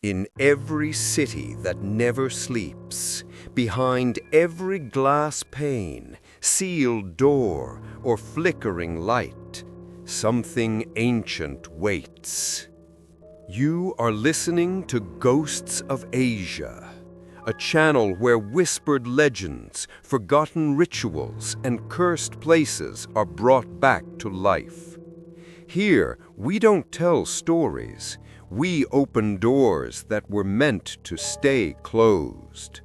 In every city that never sleeps, behind every glass pane, sealed door, or flickering light, something ancient waits. You are listening to Ghosts of Asia, a channel where whispered legends, forgotten rituals, and cursed places are brought back to life. Here, we don't tell stories. We open doors that were meant to stay closed.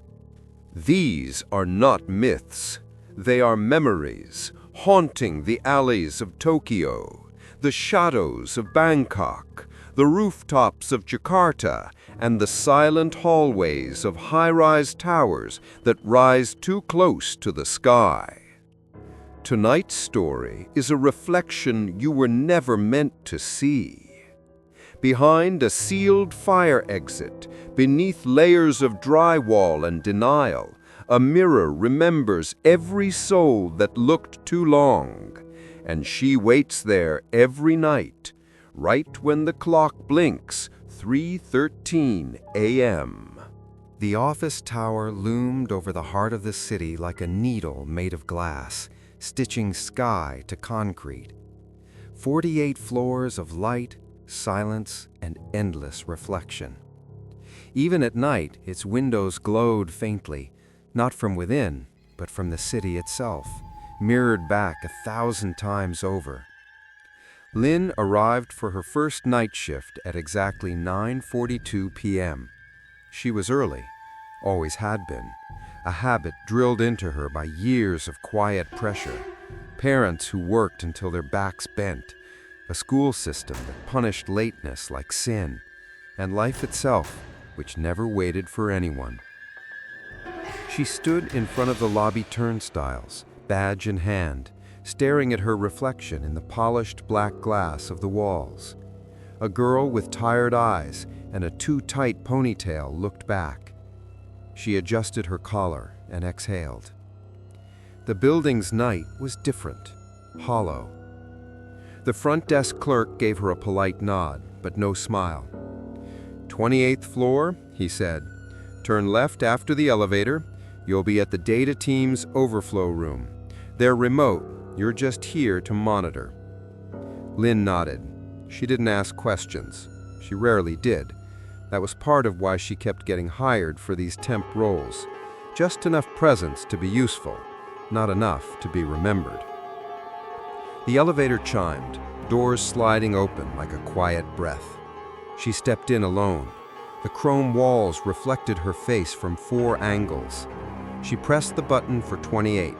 These are not myths. They are memories, haunting the alleys of Tokyo, the shadows of Bangkok, the rooftops of Jakarta, and the silent hallways of high-rise towers that rise too close to the sky. Tonight's story is a reflection you were never meant to see. Behind a sealed fire exit, beneath layers of drywall and denial, a mirror remembers every soul that looked too long, and she waits there every night, right when the clock blinks 3:13 a.m. The office tower loomed over the heart of the city like a needle made of glass, stitching sky to concrete. 48 floors of light, silence, and endless reflection. Even at night, its windows glowed faintly, not from within, but from the city itself, mirrored back 1,000 times over. Lynn arrived for her first night shift at exactly 9:42 p.m. She was early, always had been, a habit drilled into her by years of quiet pressure, parents who worked until their backs bent, a school system that punished lateness like sin, and life itself, which never waited for anyone. She stood in front of the lobby turnstiles, badge in hand, staring at her reflection in the polished black glass of the walls. A girl with tired eyes and a too-tight ponytail looked back. She adjusted her collar and exhaled. The building's night was different, hollow. The front desk clerk gave her a polite nod, but no smile. 28th floor, he said. Turn left after the elevator. You'll be at the data team's overflow room. They're remote. You're just here to monitor. Lynn nodded. She didn't ask questions. She rarely did. That was part of why she kept getting hired for these temp roles. Just enough presence to be useful, not enough to be remembered. The elevator chimed, doors sliding open like a quiet breath. She stepped in alone. The chrome walls reflected her face from 4 angles. She pressed the button for 28.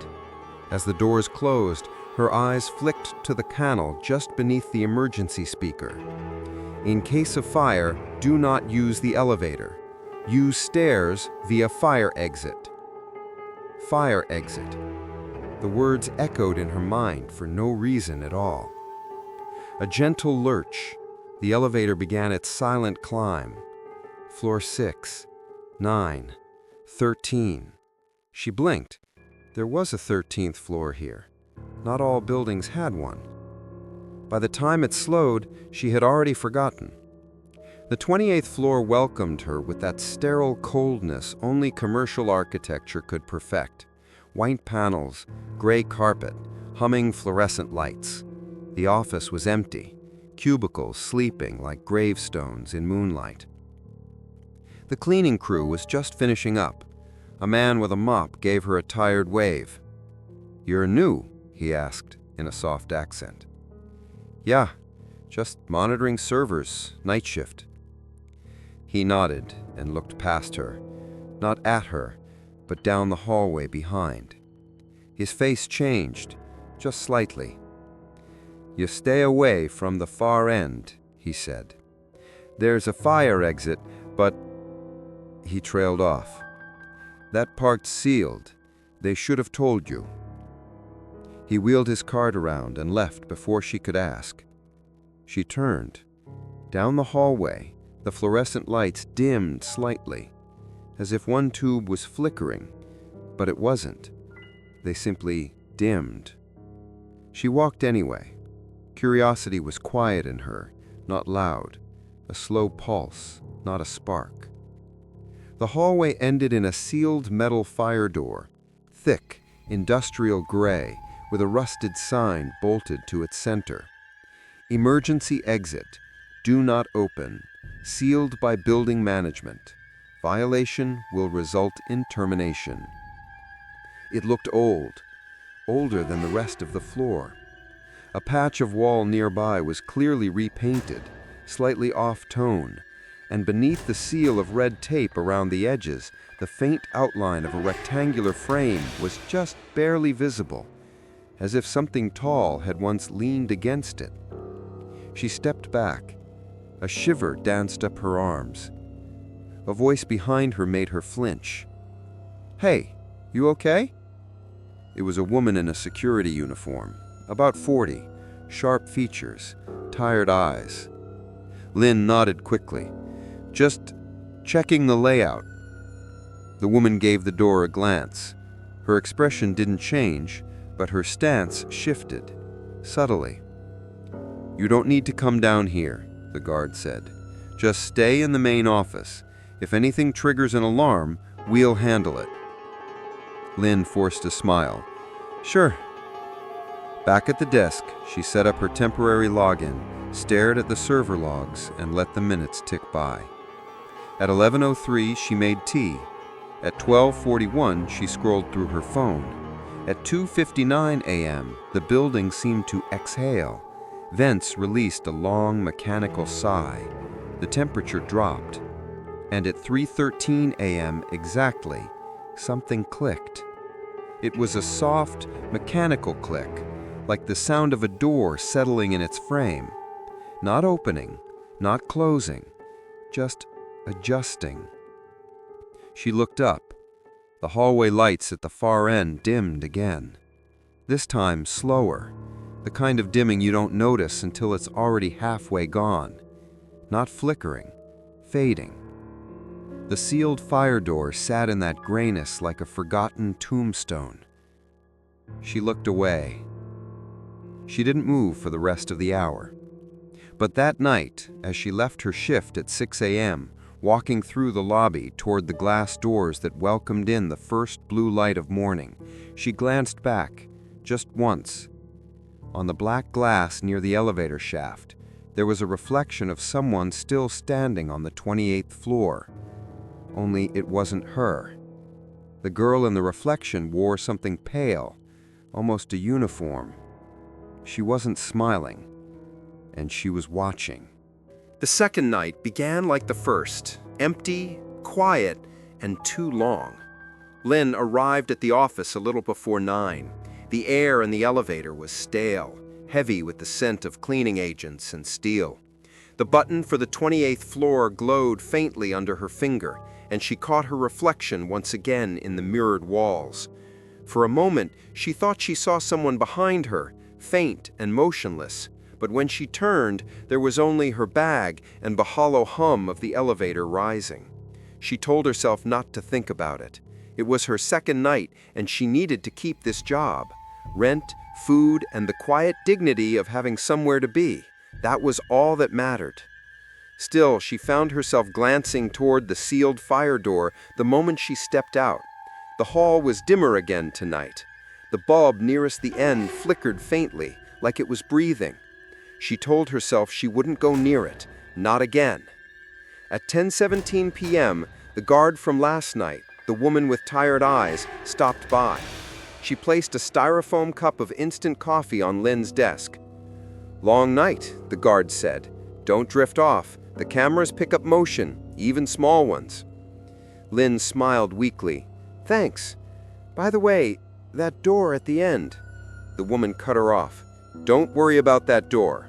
As the doors closed, her eyes flicked to the panel just beneath the emergency speaker. In case of fire, do not use the elevator. Use stairs via fire exit. Fire exit. The words echoed in her mind for no reason at all. A gentle lurch. The elevator began its silent climb. Floor 6, 9, 13. She blinked. There was a 13th floor here. Not all buildings had one. By the time it slowed, she had already forgotten. The 28th floor welcomed her with that sterile coldness only commercial architecture could perfect. White panels, gray carpet, humming fluorescent lights. The office was empty, cubicles sleeping like gravestones in moonlight. The cleaning crew was just finishing up. A man with a mop gave her a tired wave. "You're new?" he asked in a soft accent. "Yeah, just monitoring servers, night shift." He nodded and looked past her, not at her, but down the hallway behind. His face changed, just slightly. "You stay away from the far end," he said. "There's a fire exit, but—" He trailed off. "That part's sealed. They should have told you." He wheeled his cart around and left before she could ask. She turned. Down the hallway, the fluorescent lights dimmed slightly, as if one tube was flickering, but it wasn't. They simply dimmed. She walked anyway. Curiosity was quiet in her, not loud. a slow pulse, not a spark. The hallway ended in a sealed metal fire door, thick, industrial gray, with a rusted sign bolted to its center. Emergency exit. Do not open. Sealed by building management. Violation will result in termination. It looked old, older than the rest of the floor. A patch of wall nearby was clearly repainted, slightly off-tone, and beneath the seal of red tape around the edges, the faint outline of a rectangular frame was just barely visible, as if something tall had once leaned against it. She stepped back. A shiver danced up her arms. A voice behind her made her flinch. "Hey, you okay?" It was a woman in a security uniform, about 40, sharp features, tired eyes. Lynn nodded quickly. "Just checking the layout." The woman gave the door a glance. Her expression didn't change, but her stance shifted, subtly. "You don't need to come down here," the guard said. "Just stay in the main office. If anything triggers an alarm, we'll handle it." Lynn forced a smile. "Sure." Back at the desk, she set up her temporary login, stared at the server logs, and let the minutes tick by. At 11:03, she made tea. At 12:41, she scrolled through her phone. At 2:59 a.m., the building seemed to exhale. Vents released a long mechanical sigh. The temperature dropped. And at 3:13 a.m. exactly, something clicked. It was a soft, mechanical click, like the sound of a door settling in its frame. Not opening, not closing, just adjusting. She looked up. The hallway lights at the far end dimmed again. This time slower, the kind of dimming you don't notice until it's already halfway gone. Not flickering, fading. The sealed fire door sat in that grayness like a forgotten tombstone. She looked away. She didn't move for the rest of the hour. But that night, as she left her shift at 6 a.m., walking through the lobby toward the glass doors that welcomed in the first blue light of morning, she glanced back, just once. On the black glass near the elevator shaft, there was a reflection of someone still standing on the 28th floor. Only it wasn't her. The girl in the reflection wore something pale, almost a uniform. She wasn't smiling, and she was watching. The second night began like the first, empty, quiet, and too long. Lynn arrived at the office a little before 9. The air in the elevator was stale, heavy with the scent of cleaning agents and steel. The button for the 28th floor glowed faintly under her finger, and she caught her reflection once again in the mirrored walls. For a moment, she thought she saw someone behind her, faint and motionless, but when she turned, there was only her bag and the hollow hum of the elevator rising. She told herself not to think about it. It was her second night, and she needed to keep this job. Rent, food, and the quiet dignity of having somewhere to be. That was all that mattered. Still, she found herself glancing toward the sealed fire door the moment she stepped out. The hall was dimmer again tonight. The bulb nearest the end flickered faintly, like it was breathing. She told herself she wouldn't go near it, not again. At 10:17 p.m., the guard from last night, the woman with tired eyes, stopped by. She placed a styrofoam cup of instant coffee on Lynn's desk. "Long night," the guard said. "Don't drift off. The cameras pick up motion, even small ones." Lynn smiled weakly. "Thanks. By the way, that door at the end." The woman cut her off. "Don't worry about that door."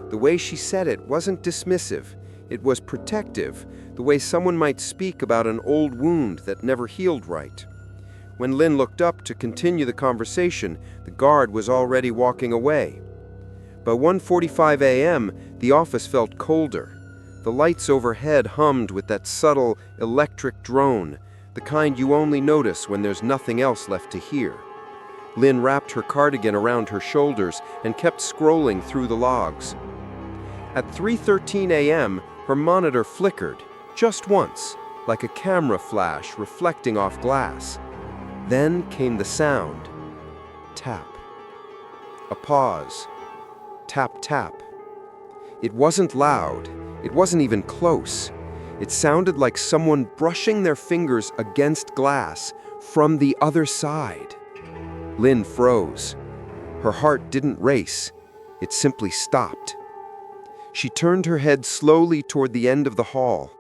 The way she said it wasn't dismissive. It was protective, the way someone might speak about an old wound that never healed right. When Lynn looked up to continue the conversation, the guard was already walking away. By 1:45 a.m., the office felt colder. The lights overhead hummed with that subtle, electric drone, the kind you only notice when there's nothing else left to hear. Lynn wrapped her cardigan around her shoulders and kept scrolling through the logs. At 3:13 a.m., Her monitor flickered, just once, like a camera flash reflecting off glass. Then came the sound. Tap. A pause. Tap, tap. It wasn't loud. It wasn't even close. It sounded like someone brushing their fingers against glass from the other side. Lynn froze. Her heart didn't race. It simply stopped. She turned her head slowly toward the end of the hall.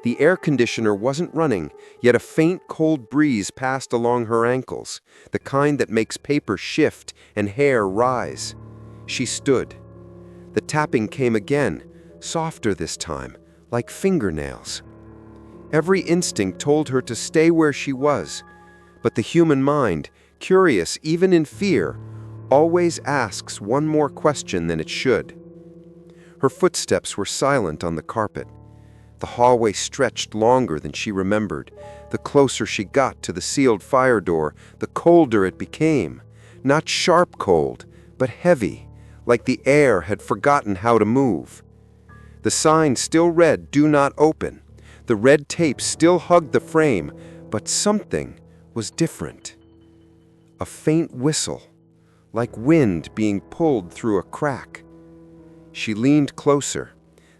The air conditioner wasn't running, yet a faint cold breeze passed along her ankles, the kind that makes paper shift and hair rise. She stood. The tapping came again, softer this time, like fingernails. Every instinct told her to stay where she was, but the human mind, curious even in fear, always asks one more question than it should. Her footsteps were silent on the carpet. The hallway stretched longer than she remembered. The closer she got to the sealed fire door, the colder it became. Not sharp cold, but heavy, like the air had forgotten how to move. The sign still read, "Do not open." The red tape still hugged the frame, but something was different. A faint whistle, like wind being pulled through a crack. She leaned closer.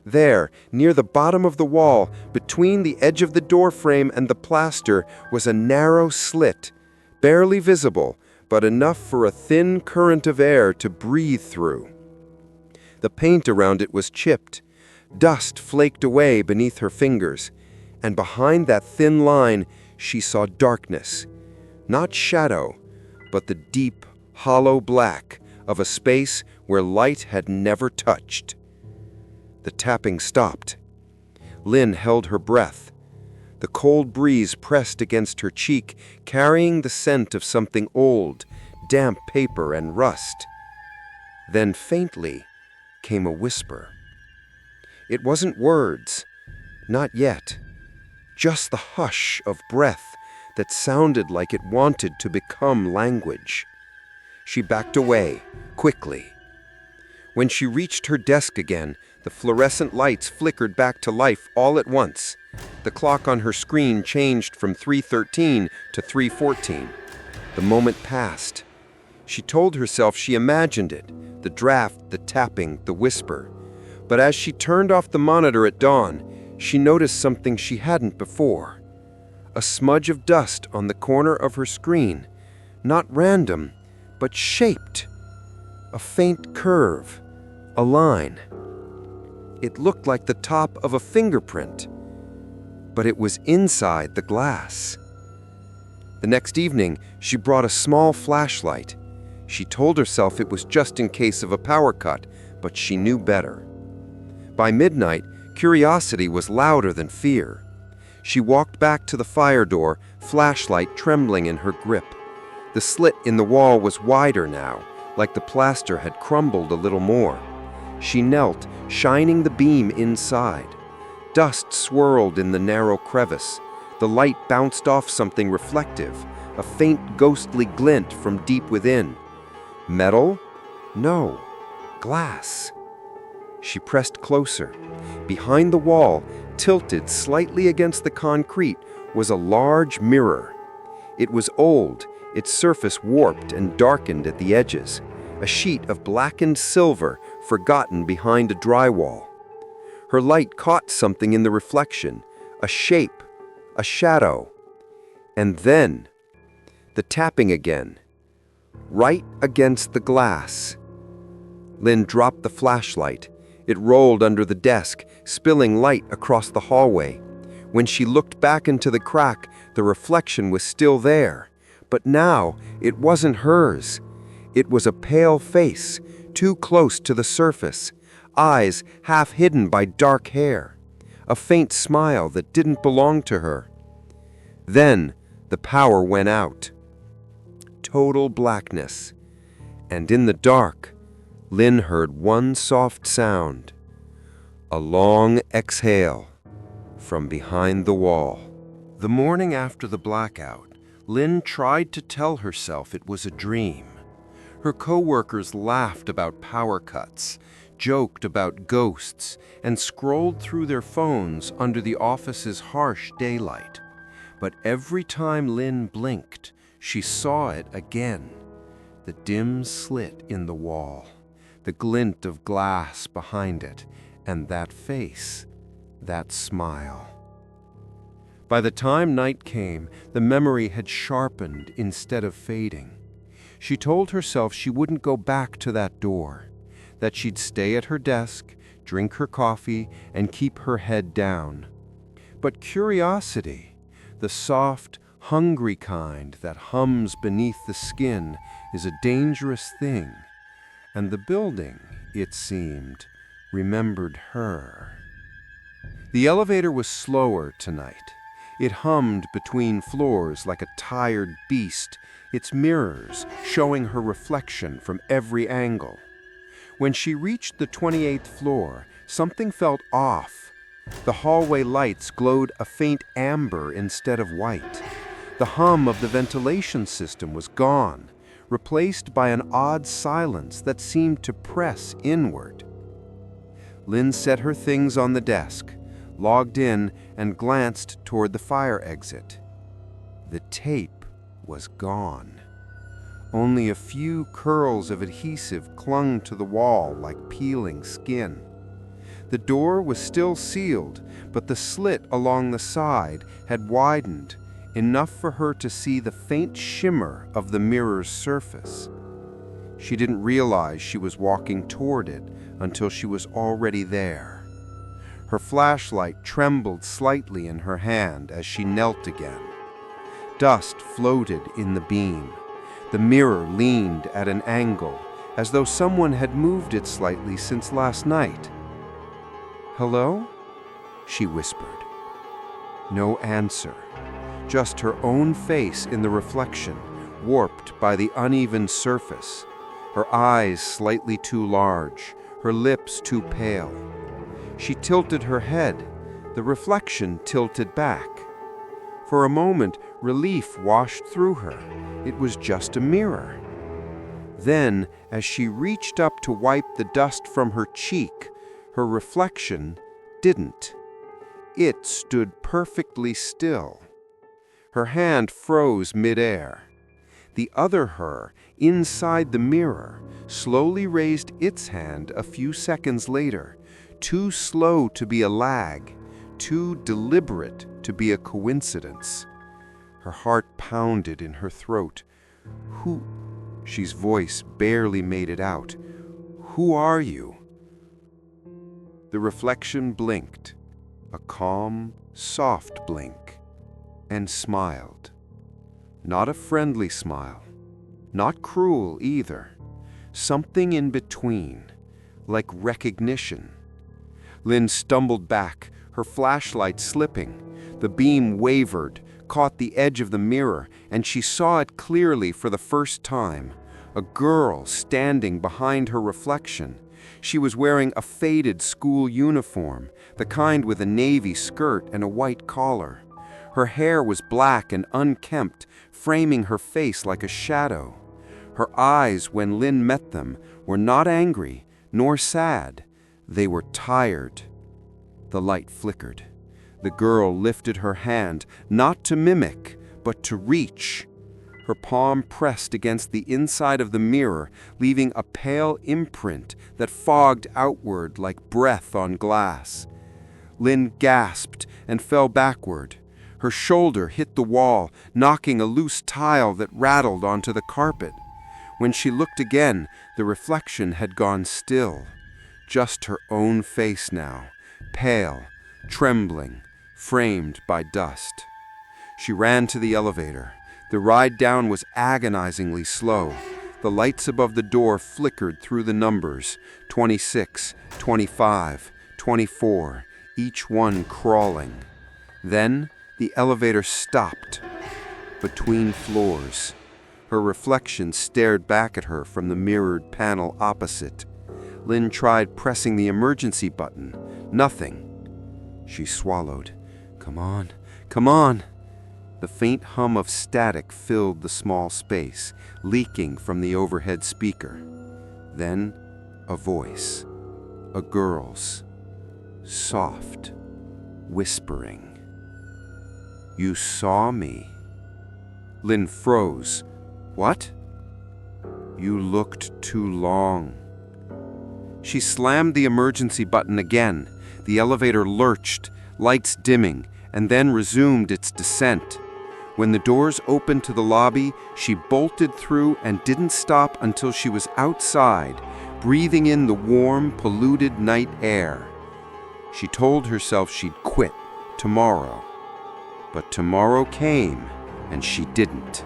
There, near the bottom of the wall, between the edge of the doorframe and the plaster, was a narrow slit, barely visible, but enough for a thin current of air to breathe through. The paint around it was chipped. Dust flaked away beneath her fingers, and behind that thin line, she saw darkness. Not shadow, but the deep, hollow black of a space where light had never touched. The tapping stopped. Lynn held her breath. The cold breeze pressed against her cheek, carrying the scent of something old, damp paper and rust. Then faintly came a whisper. It wasn't words, not yet. Just the hush of breath that sounded like it wanted to become language. She backed away, quickly. When she reached her desk again, the fluorescent lights flickered back to life all at once. The clock on her screen changed from 3:13 to 3:14. The moment passed. She told herself she imagined it, the draft, the tapping, the whisper. But as she turned off the monitor at dawn, she noticed something she hadn't before. A smudge of dust on the corner of her screen, not random, but shaped. A faint curve, a line. It looked like the top of a fingerprint, but it was inside the glass. The next evening, she brought a small flashlight. She told herself it was just in case of a power cut, but she knew better. By midnight, curiosity was louder than fear. She walked back to the fire door, flashlight trembling in her grip. The slit in the wall was wider now, like the plaster had crumbled a little more. She knelt, shining the beam inside. Dust swirled in the narrow crevice. The light bounced off something reflective, a faint ghostly glint from deep within. Metal? No, glass. She pressed closer. Behind the wall, tilted slightly against the concrete, was a large mirror. It was old, its surface warped and darkened at the edges, a sheet of blackened silver forgotten behind a drywall. Her light caught something in the reflection, a shape, a shadow. And then, the tapping again, right against the glass. Lynn dropped the flashlight. It rolled under the desk, spilling light across the hallway. When she looked back into the crack, the reflection was still there. But now, it wasn't hers. It was a pale face, too close to the surface, eyes half hidden by dark hair, a faint smile that didn't belong to her. Then, the power went out. Total blackness. And in the dark, Lynn heard one soft sound, a long exhale from behind the wall. The morning after the blackout, Lynn tried to tell herself it was a dream. Her coworkers laughed about power cuts, joked about ghosts, and scrolled through their phones under the office's harsh daylight. But every time Lynn blinked, she saw it again. The dim slit in the wall, the glint of glass behind it, and that face, that smile. By the time night came, the memory had sharpened instead of fading. She told herself she wouldn't go back to that door, that she'd stay at her desk, drink her coffee, and keep her head down. But curiosity, the soft, hungry kind that hums beneath the skin, is a dangerous thing, and the building, it seemed, remembered her. The elevator was slower tonight. It hummed between floors like a tired beast, its mirrors showing her reflection from every angle. When she reached the 28th floor, something felt off. The hallway lights glowed a faint amber instead of white. The hum of the ventilation system was gone, replaced by an odd silence that seemed to press inward. Lynn set her things on the desk, logged in, and glanced toward the fire exit. The tape was gone. Only a few curls of adhesive clung to the wall like peeling skin. The door was still sealed, but the slit along the side had widened, enough for her to see the faint shimmer of the mirror's surface. She didn't realize she was walking toward it until she was already there. Her flashlight trembled slightly in her hand as she knelt again. Dust floated in the beam. The mirror leaned at an angle, as though someone had moved it slightly since last night. "Hello?" she whispered. No answer, just her own face in the reflection, warped by the uneven surface, her eyes slightly too large, her lips too pale. She tilted her head, the reflection tilted back. For a moment, relief washed through her. It was just a mirror. Then, as she reached up to wipe the dust from her cheek, her reflection didn't. It stood perfectly still. Her hand froze midair. The other her, inside the mirror, slowly raised its hand a few seconds later, too slow to be a lag, too deliberate to be a coincidence. Her heart pounded in her throat. "Who?" She's voice barely made it out. "Who are you?" The reflection blinked, a calm, soft blink, and smiled. Not a friendly smile, not cruel either. Something in between, like recognition. Lynn stumbled back, her flashlight slipping. The beam wavered, caught the edge of the mirror, and she saw it clearly for the first time. A girl standing behind her reflection. She was wearing a faded school uniform, the kind with a navy skirt and a white collar. Her hair was black and unkempt, framing her face like a shadow. Her eyes, when Lynn met them, were not angry nor sad. They were tired. The light flickered. The girl lifted her hand, not to mimic, but to reach. Her palm pressed against the inside of the mirror, leaving a pale imprint that fogged outward like breath on glass. Lynn gasped and fell backward. Her shoulder hit the wall, knocking a loose tile that rattled onto the carpet. When she looked again, the reflection had gone still. Just her own face now, pale, trembling, framed by dust. She ran to the elevator. The ride down was agonizingly slow. The lights above the door flickered through the numbers, 26, 25, 24, each one crawling. Then the elevator stopped. Between floors, her reflection stared back at her from the mirrored panel opposite. Lynn tried pressing the emergency button. Nothing. She swallowed. "Come on, come on." The faint hum of static filled the small space, leaking from the overhead speaker. Then, a voice. a girl's, soft, whispering. "You saw me." Lynn froze. "What?" "You looked too long." She slammed the emergency button again. The elevator lurched, lights dimming, and then resumed its descent. When the doors opened to the lobby, she bolted through and didn't stop until she was outside, breathing in the warm, polluted night air. She told herself she'd quit tomorrow. But tomorrow came, and she didn't.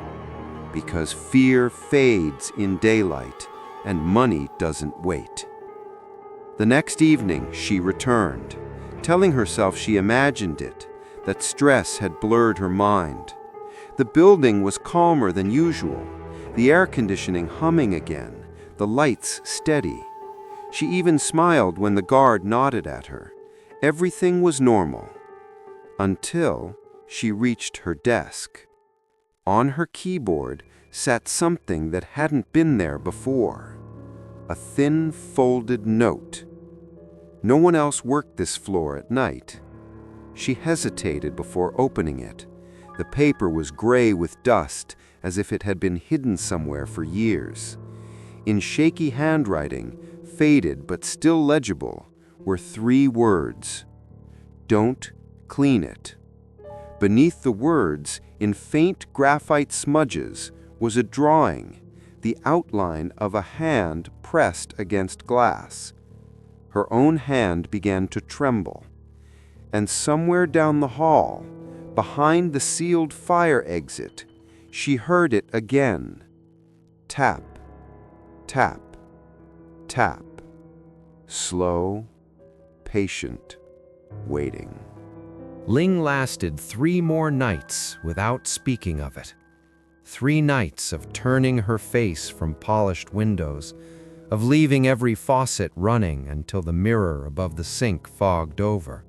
Because fear fades in daylight, and money doesn't wait. The next evening, she returned, telling herself she imagined it, that stress had blurred her mind. The building was calmer than usual, the air conditioning humming again, the lights steady. She even smiled when the guard nodded at her. Everything was normal. Until she reached her desk. On her keyboard sat something that hadn't been there before. A thin, folded note. No one else worked this floor at night. She hesitated before opening it. The paper was gray with dust, as if it had been hidden somewhere for years. In shaky handwriting, faded but still legible, were 3 words. "Don't clean it." Beneath the words, in faint graphite smudges, was a drawing, the outline of a hand pressed against glass. Her own hand began to tremble. And somewhere down the hall, behind the sealed fire exit, she heard it again. Tap, tap, tap. Slow, patient, waiting. Ling lasted 3 more nights without speaking of it. 3 nights of turning her face from polished windows, of leaving every faucet running until the mirror above the sink fogged over,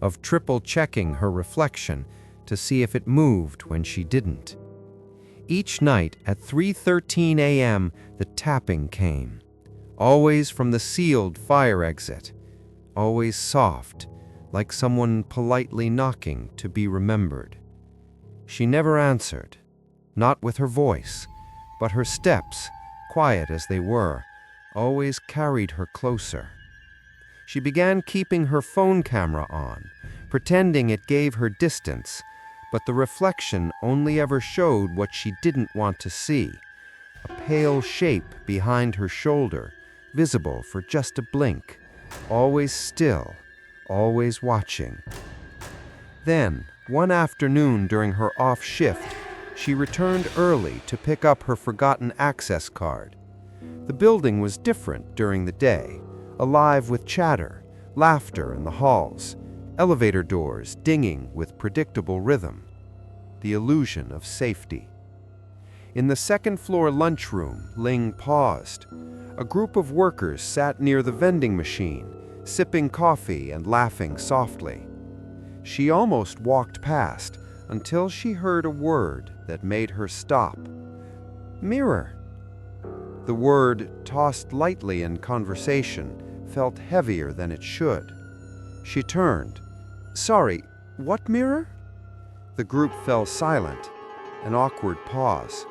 of triple-checking her reflection to see if it moved when she didn't. Each night at 3:13 a.m., the tapping came, always from the sealed fire exit, always soft, like someone politely knocking to be remembered. She never answered, not with her voice, but her steps, quiet as they were, always carried her closer. She began keeping her phone camera on, pretending it gave her distance, but the reflection only ever showed what she didn't want to see, a pale shape behind her shoulder, visible for just a blink, always still, always watching. Then, one afternoon during her off shift, she returned early to pick up her forgotten access card. The building was different during the day, alive with chatter, laughter in the halls, elevator doors dinging with predictable rhythm, the illusion of safety. In the second-floor lunchroom, Ling paused. A group of workers sat near the vending machine, sipping coffee and laughing softly. She almost walked past until she heard a word that made her stop. "Mirror." The word, tossed lightly in conversation, felt heavier than it should. She turned. "Sorry, what mirror?" The group fell silent, an awkward pause.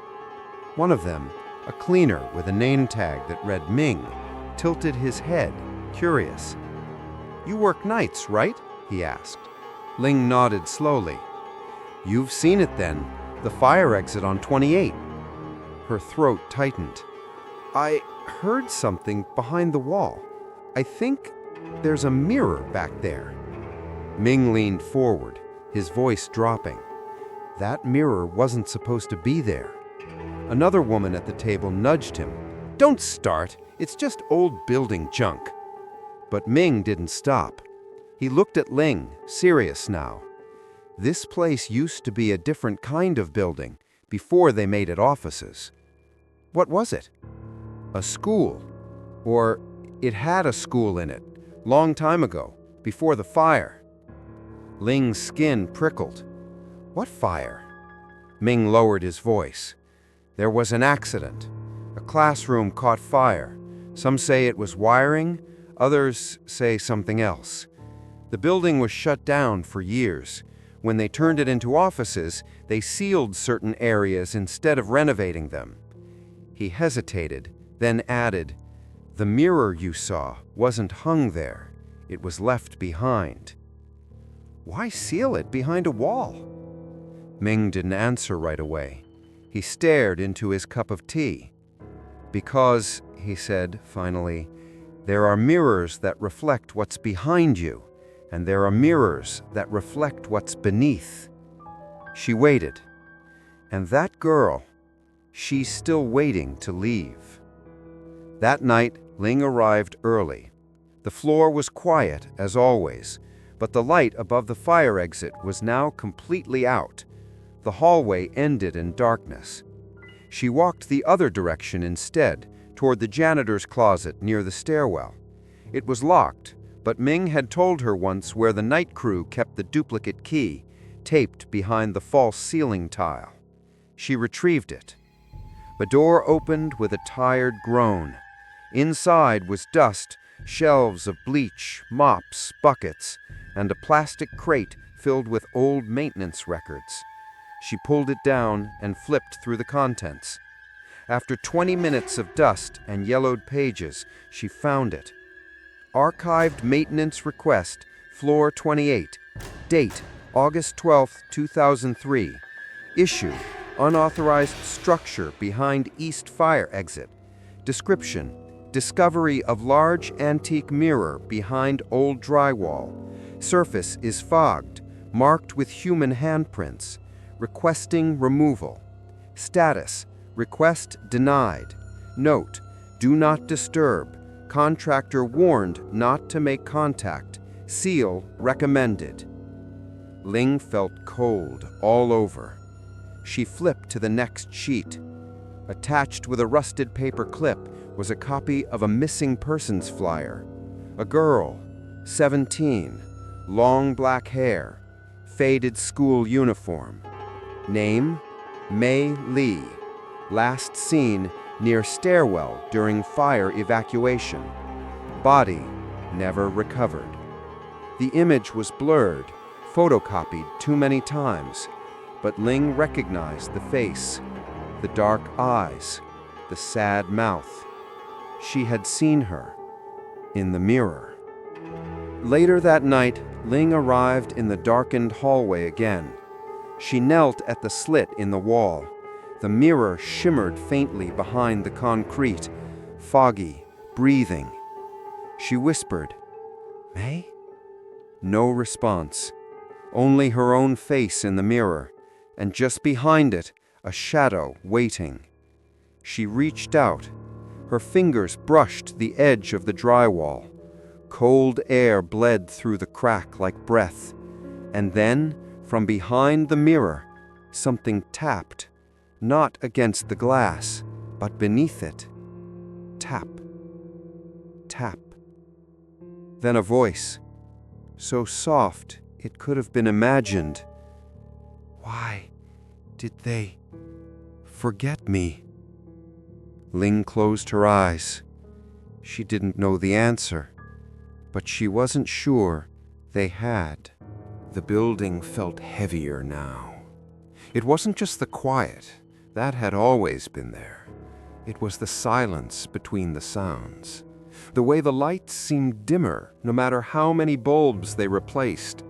One of them, a cleaner with a name tag that read Ming, tilted his head, curious. "You work nights, right?" he asked. Ling nodded slowly. "You've seen it then, the fire exit on 28. Her throat tightened. "I heard something behind the wall. I think there's a mirror back there." Ming leaned forward, his voice dropping. That mirror wasn't supposed to be there. Another woman at the table nudged him. "Don't start, it's just old building junk." But Ming didn't stop. He looked at Ling, serious now. This place used to be a different kind of building, before they made it offices. What was it? A school. Or it had a school in it, long time ago, before the fire. Ling's skin prickled. "What fire?" Ming lowered his voice. "There was an accident. A classroom caught fire. Some say it was wiring, Others say something else. The building was shut down for years. When they turned it into offices, they sealed certain areas instead of renovating them. He hesitated, then added, "The mirror you saw wasn't hung there. It was left behind." "Why seal it behind a wall?" Ming didn't answer right away. He stared into his cup of tea. "Because," he said finally, "there are mirrors that reflect what's behind you, and there are mirrors that reflect what's beneath." She waited. And that girl, she's still waiting to leave. That night, Ling arrived early. The floor was quiet, as always, but the light above the fire exit was now completely out. The hallway ended in darkness. She walked the other direction instead, toward the janitor's closet near the stairwell. It was locked, but Ming had told her once where the night crew kept the duplicate key, taped behind the false ceiling tile. She retrieved it. The door opened with a tired groan. Inside was dust, shelves of bleach, mops, buckets, and a plastic crate filled with old maintenance records. She pulled it down and flipped through the contents. After 20 minutes of dust and yellowed pages, she found it. Archived maintenance request, floor 28. Date, August 12, 2003. Issue, unauthorized structure behind east fire exit. Description, discovery of large antique mirror behind old drywall. Surface is fogged, marked with human handprints. Requesting removal. Status, request denied. Note, do not disturb. Contractor warned not to make contact. Seal recommended. Ling felt cold all over. She flipped to the next sheet. Attached with a rusted paper clip was a copy of a missing persons flyer. A girl, 17, long black hair, faded school uniform. Name, Mei Li. Last seen near stairwell during fire evacuation. Body never recovered. The image was blurred, photocopied too many times, but Ling recognized the face, the dark eyes, the sad mouth. She had seen her in the mirror. Later that night, Ling arrived in the darkened hallway again. She knelt at the slit in the wall. The mirror shimmered faintly behind the concrete, foggy, breathing. She whispered, "May?" No response. Only her own face in the mirror, and just behind it, a shadow waiting. She reached out. Her fingers brushed the edge of the drywall. Cold air bled through the crack like breath. And then, from behind the mirror, something tapped, not against the glass, but beneath it. Tap, tap. Then a voice, so soft it could have been imagined. "Why did they forget me?" Ling closed her eyes. She didn't know the answer, but she wasn't sure they had. The building felt heavier now. It wasn't just the quiet. That had always been there. It was the silence between the sounds. The way the lights seemed dimmer, no matter how many bulbs they replaced.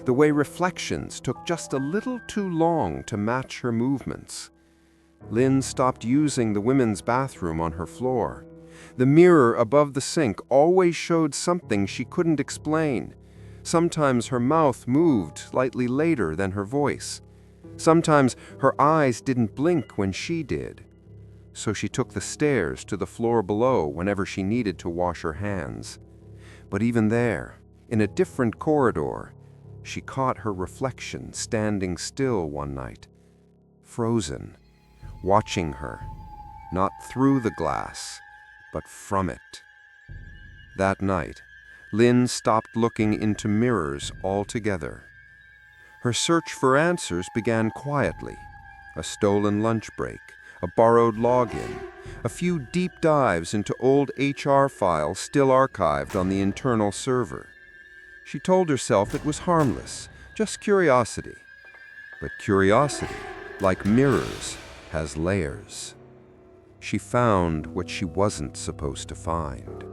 The way reflections took just a little too long to match her movements. Lynn stopped using the women's bathroom on her floor. The mirror above the sink always showed something she couldn't explain. Sometimes her mouth moved slightly later than her voice. Sometimes her eyes didn't blink when she did. So she took the stairs to the floor below whenever she needed to wash her hands. But even there, in a different corridor, she caught her reflection standing still one night, frozen, watching her, not through the glass, but from it. That night, Lynn stopped looking into mirrors altogether. Her search for answers began quietly. A stolen lunch break, a borrowed login, a few deep dives into old HR files still archived on the internal server. She told herself it was harmless, just curiosity. But curiosity, like mirrors, has layers. She found what she wasn't supposed to find.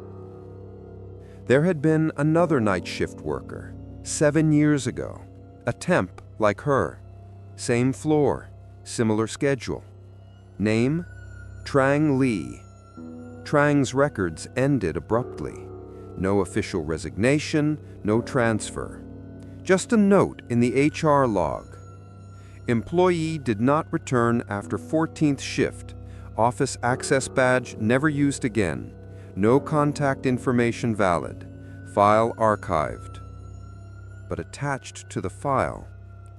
There had been another night shift worker, 7 years ago, a temp like her. Same floor, similar schedule. Name? Trang Lee. Trang's records ended abruptly. No official resignation, no transfer. Just a note in the HR log. Employee did not return after 14th shift. Office access badge never used again. No contact information valid. File archived. But attached to the file,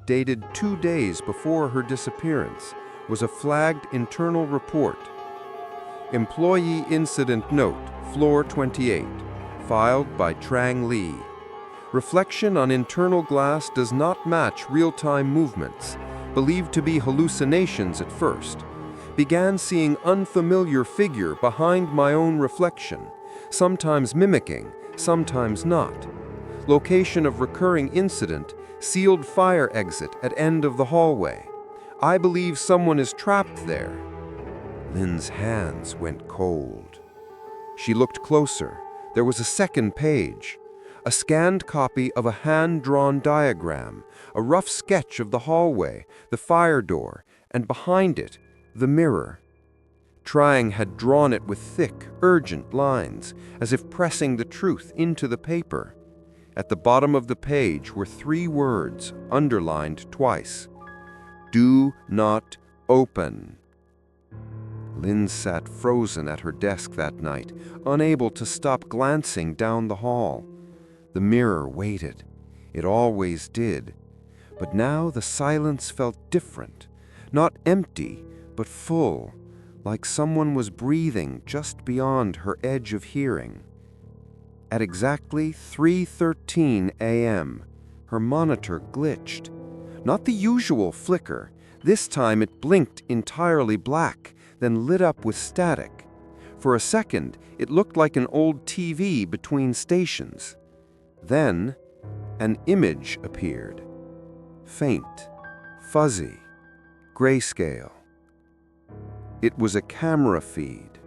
dated 2 days before her disappearance, was a flagged internal report. Employee incident note, floor 28, filed by Trang Lee. Reflection on internal glass does not match real-time movements, believed to be hallucinations at first. Began seeing unfamiliar figure behind my own reflection, sometimes mimicking, sometimes not. Location of recurring incident, sealed fire exit at end of the hallway. I believe someone is trapped there. Lynn's hands went cold. She looked closer. There was a second page. A scanned copy of a hand-drawn diagram, a rough sketch of the hallway, the fire door, and behind it, the mirror. Trang had drawn it with thick, urgent lines, as if pressing the truth into the paper. At the bottom of the page were 3 words, underlined twice. Do not open. Lynn sat frozen at her desk that night, unable to stop glancing down the hall. The mirror waited. It always did. But now the silence felt different. Not empty, but full, like someone was breathing just beyond her edge of hearing. At exactly 3:13 a.m., her monitor glitched. Not the usual flicker. This time it blinked entirely black, then lit up with static. For a second, it looked like an old TV between stations. Then, an image appeared. Faint, fuzzy, grayscale. It was a camera feed.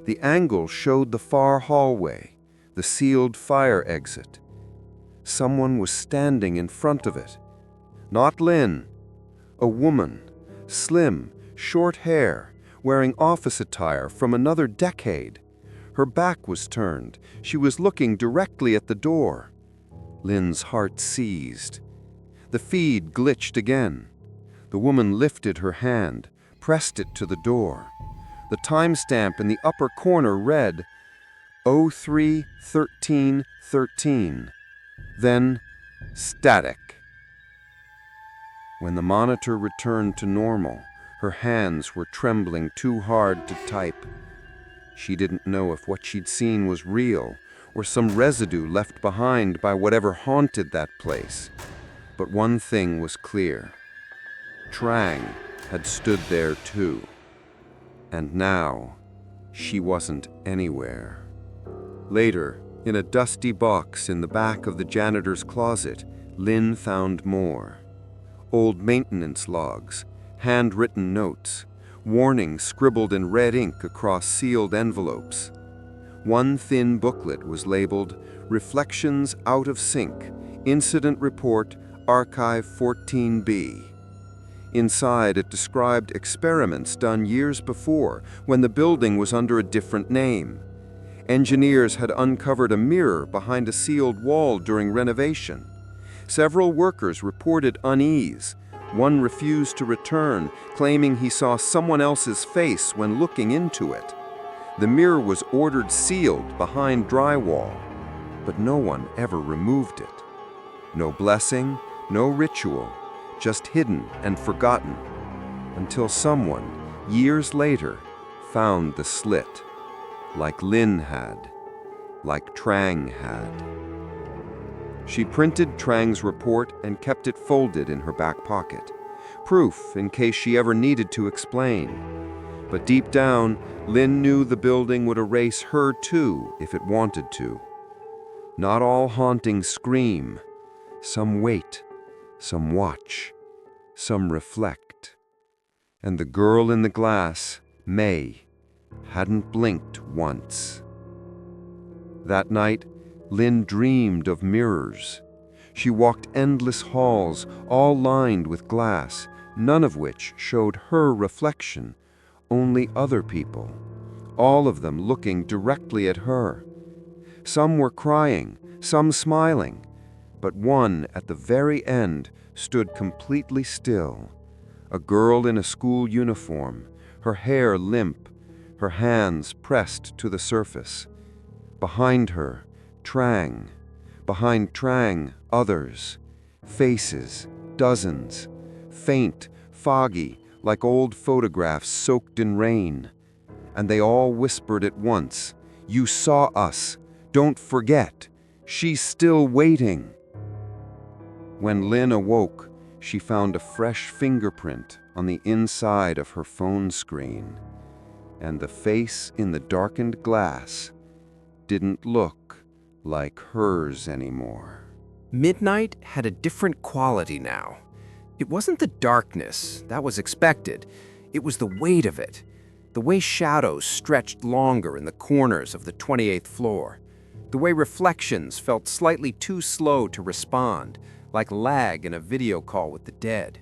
The angle showed the far hallway, the sealed fire exit. Someone was standing in front of it. Not Lynn. A woman, slim, short hair, wearing office attire from another decade. Her back was turned. She was looking directly at the door. Lynn's heart seized. The feed glitched again. The woman lifted her hand, pressed it to the door. The timestamp in the upper corner read 03:13:13. Then, static. When the monitor returned to normal, her hands were trembling too hard to type. She didn't know if what she'd seen was real or some residue left behind by whatever haunted that place. But one thing was clear. Trang had stood there too. And now, she wasn't anywhere. Later, in a dusty box in the back of the janitor's closet, Lynn found more. Old maintenance logs, handwritten notes, warnings scribbled in red ink across sealed envelopes. One thin booklet was labeled Reflections Out of Sync, Incident Report, Archive 14B. Inside, it described experiments done years before when the building was under a different name. Engineers had uncovered a mirror behind a sealed wall during renovation. Several workers reported unease. One refused to return, claiming he saw someone else's face when looking into it. The mirror was ordered sealed behind drywall, but no one ever removed it. No blessing, no ritual, just hidden and forgotten, until someone, years later, found the slit, like Lynn had, like Trang had. She printed Trang's report and kept it folded in her back pocket, proof in case she ever needed to explain. But deep down, Lynn knew the building would erase her too if it wanted to. Not all hauntings scream. Some wait, some watch, some reflect. And the girl in the glass, May, hadn't blinked once. That night, Lynn dreamed of mirrors. She walked endless halls, all lined with glass, none of which showed her reflection, only other people, all of them looking directly at her. Some were crying, some smiling, but one at the very end stood completely still. A girl in a school uniform, her hair limp, her hands pressed to the surface. Behind her, Trang. Behind Trang, others. Faces, dozens. Faint, foggy, like old photographs soaked in rain. And they all whispered at once, "You saw us. Don't forget. She's still waiting." When Lynn awoke, she found a fresh fingerprint on the inside of her phone screen. And the face in the darkened glass didn't look like hers anymore. Midnight had a different quality now. It wasn't the darkness, that was expected. It was the weight of it, the way shadows stretched longer in the corners of the 28th floor, the way reflections felt slightly too slow to respond, like lag in a video call with the dead.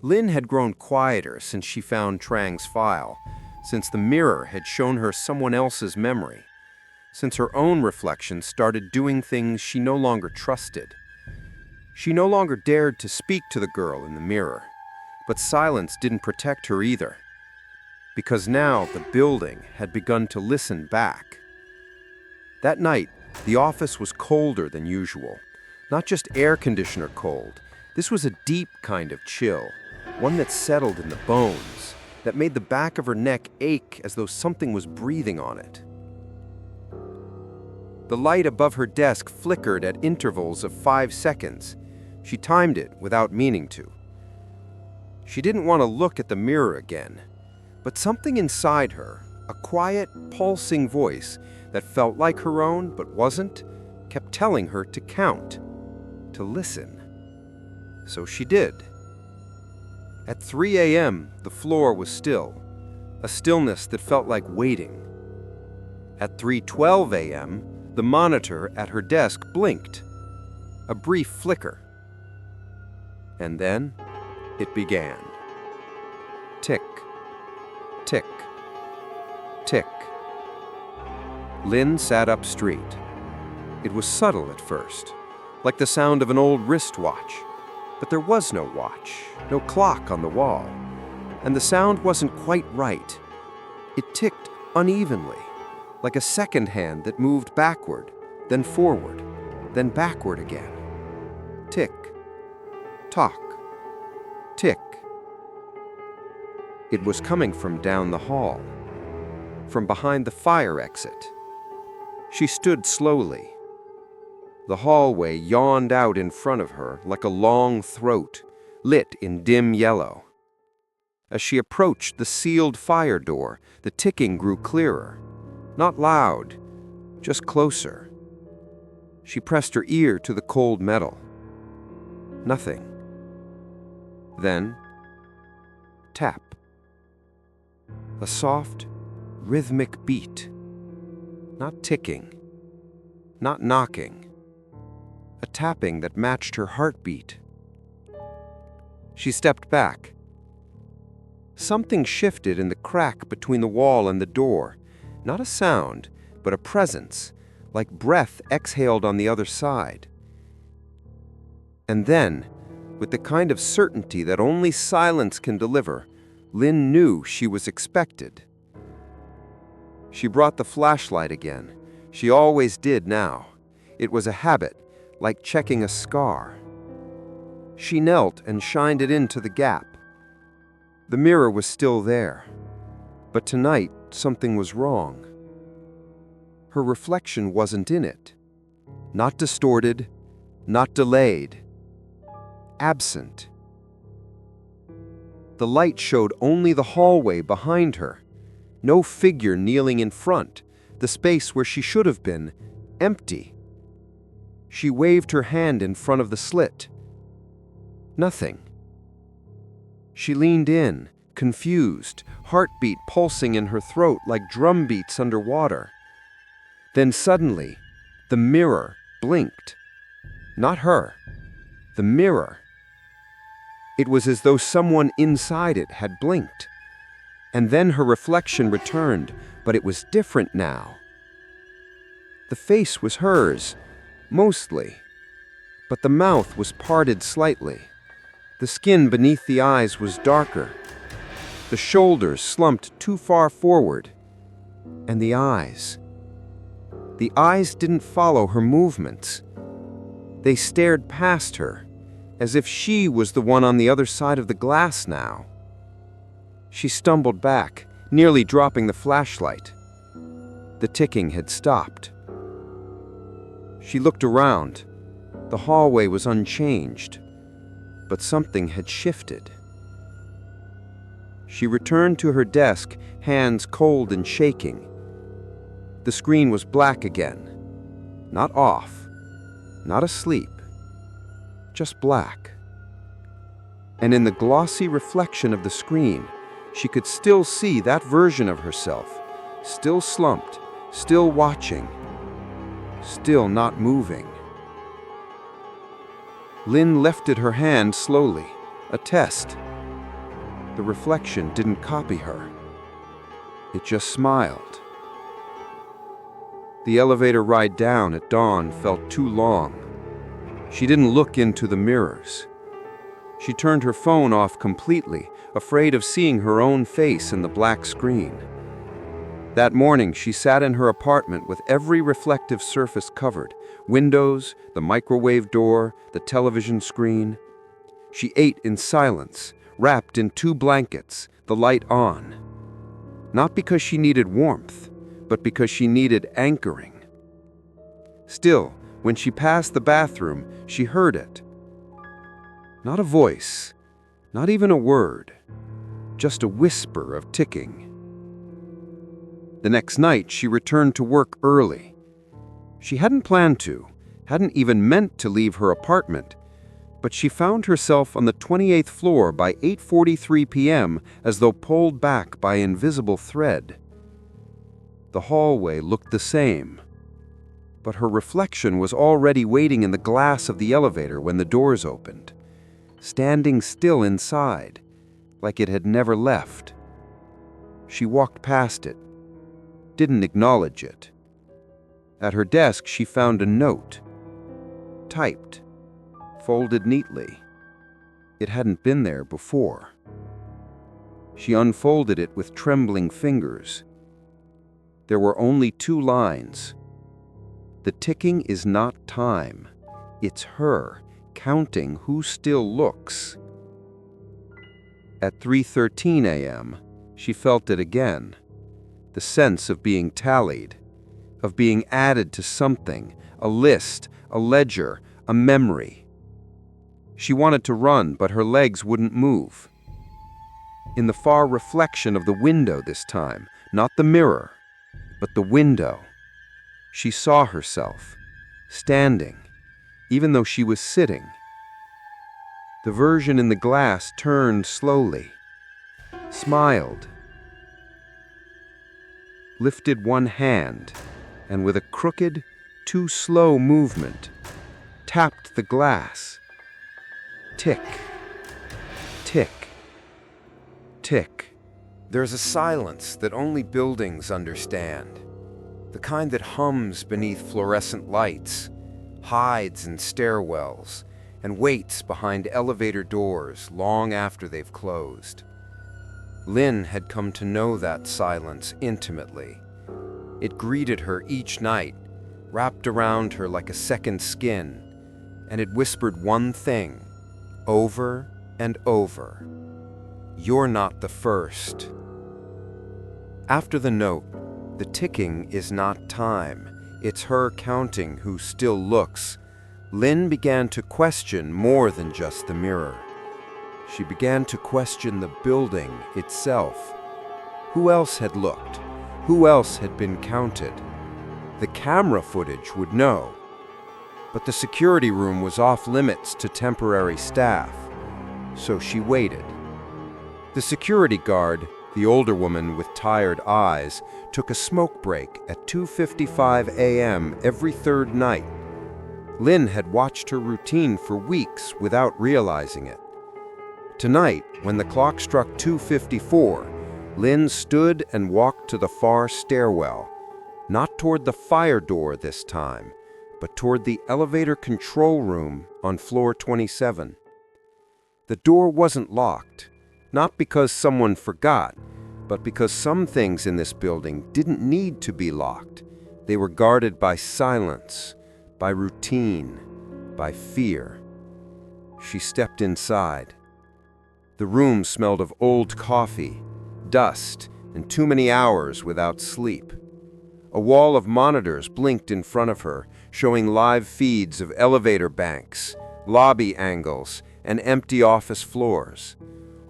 Lynn had grown quieter since she found Trang's file, since the mirror had shown her someone else's memory, since her own reflection started doing things she no longer trusted. She no longer dared to speak to the girl in the mirror, but silence didn't protect her either, because now the building had begun to listen back. That night, the office was colder than usual, not just air conditioner cold. This was a deep kind of chill, one that settled in the bones, that made the back of her neck ache as though something was breathing on it. The light above her desk flickered at intervals of 5 seconds. She timed it without meaning to. She didn't want to look at the mirror again, but something inside her, a quiet, pulsing voice that felt like her own but wasn't, kept telling her to count, to listen. So she did. At 3 a.m., the floor was still, a stillness that felt like waiting. At 3:12 a.m., the monitor at her desk blinked, a brief flicker. And then it began. Tick, tick, tick. Lynn sat up straight. It was subtle at first, like the sound of an old wristwatch. But there was no watch, no clock on the wall, and the sound wasn't quite right. It ticked unevenly, like a second hand that moved backward, then forward, then backward again. Tick, tock, tick. It was coming from down the hall, from behind the fire exit. She stood slowly. The hallway yawned out in front of her like a long throat, lit in dim yellow. As she approached the sealed fire door, the ticking grew clearer. Not loud, just closer. She pressed her ear to the cold metal. Nothing. Then, tap. A soft, rhythmic beat. Not ticking, not knocking. A tapping that matched her heartbeat. She stepped back. Something shifted in the crack between the wall and the door. Not a sound, but a presence, like breath exhaled on the other side. And then, with the kind of certainty that only silence can deliver, Lynn knew she was expected. She brought the flashlight again. She always did now. It was a habit, like checking a scar. She knelt and shined it into the gap. The mirror was still there, but tonight something was wrong. Her reflection wasn't in it. Not distorted, not delayed. Absent. The light showed only the hallway behind her. No figure kneeling in front, the space where she should have been, empty. She waved her hand in front of the slit. Nothing. She leaned in, confused, heartbeat pulsing in her throat like drum beats underwater. Then suddenly, the mirror blinked. Not her. The mirror. It was as though someone inside it had blinked. And then her reflection returned, but it was different now. The face was hers, mostly, but the mouth was parted slightly. The skin beneath the eyes was darker. The shoulders slumped too far forward. And the eyes. The eyes didn't follow her movements. They stared past her, as if she was the one on the other side of the glass now. She stumbled back, nearly dropping the flashlight. The ticking had stopped. She looked around. The hallway was unchanged, but something had shifted. She returned to her desk, hands cold and shaking. The screen was black again. Not off, not asleep, just black. And in the glossy reflection of the screen, she could still see that version of herself, still slumped, still watching, still not moving. Lynn lifted her hand slowly, a test. The reflection didn't copy her. It just smiled. The elevator ride down at dawn felt too long. She didn't look into the mirrors. She turned her phone off completely, afraid of seeing her own face in the black screen. That morning, she sat in her apartment with every reflective surface covered: windows, the microwave door, the television screen. She ate in silence, wrapped in 2 blankets, the light on. Not because she needed warmth, but because she needed anchoring. Still, when she passed the bathroom, she heard it. Not a voice, not even a word, just a whisper of ticking. The next night, she returned to work early. She hadn't planned to, hadn't even meant to leave her apartment, but she found herself on the 28th floor by 8:43 p.m. as though pulled back by invisible thread. The hallway looked the same, but her reflection was already waiting in the glass of the elevator when the doors opened, standing still inside, like it had never left. She walked past it, didn't acknowledge it. At her desk, she found a note, typed, folded neatly. It hadn't been there before. She unfolded it with trembling fingers. There were only 2 lines. The ticking is not time. It's her, counting who still looks. At 3:13 a.m., she felt it again. The sense of being tallied, of being added to something, a list, a ledger, a memory. She wanted to run, but her legs wouldn't move. In the far reflection of the window this time, not the mirror, but the window, she saw herself, standing, even though she was sitting. The version in the glass turned slowly, smiled, lifted one hand, and with a crooked, too slow movement, tapped the glass. Tick, tick, tick. There's a silence that only buildings understand, the kind that hums beneath fluorescent lights, hides in stairwells, and waits behind elevator doors long after they've closed. Lynn had come to know that silence intimately. It greeted her each night, wrapped around her like a second skin, and it whispered one thing, over and over: "You're not the first." After the note, the ticking is not time, it's her counting who still looks. Lynn began to question more than just the mirror. She began to question the building itself. Who else had looked? Who else had been counted? The camera footage would know. But the security room was off limits to temporary staff, so she waited. The security guard, the older woman with tired eyes, took a smoke break at 2:55 a.m. every third night. Lynn had watched her routine for weeks without realizing it. Tonight, when the clock struck 2:54, Lynn stood and walked to the far stairwell, not toward the fire door this time, but toward the elevator control room on floor 27. The door wasn't locked, not because someone forgot, but because some things in this building didn't need to be locked. They were guarded by silence, by routine, by fear. She stepped inside. The room smelled of old coffee, dust, and too many hours without sleep. A wall of monitors blinked in front of her, showing live feeds of elevator banks, lobby angles, and empty office floors.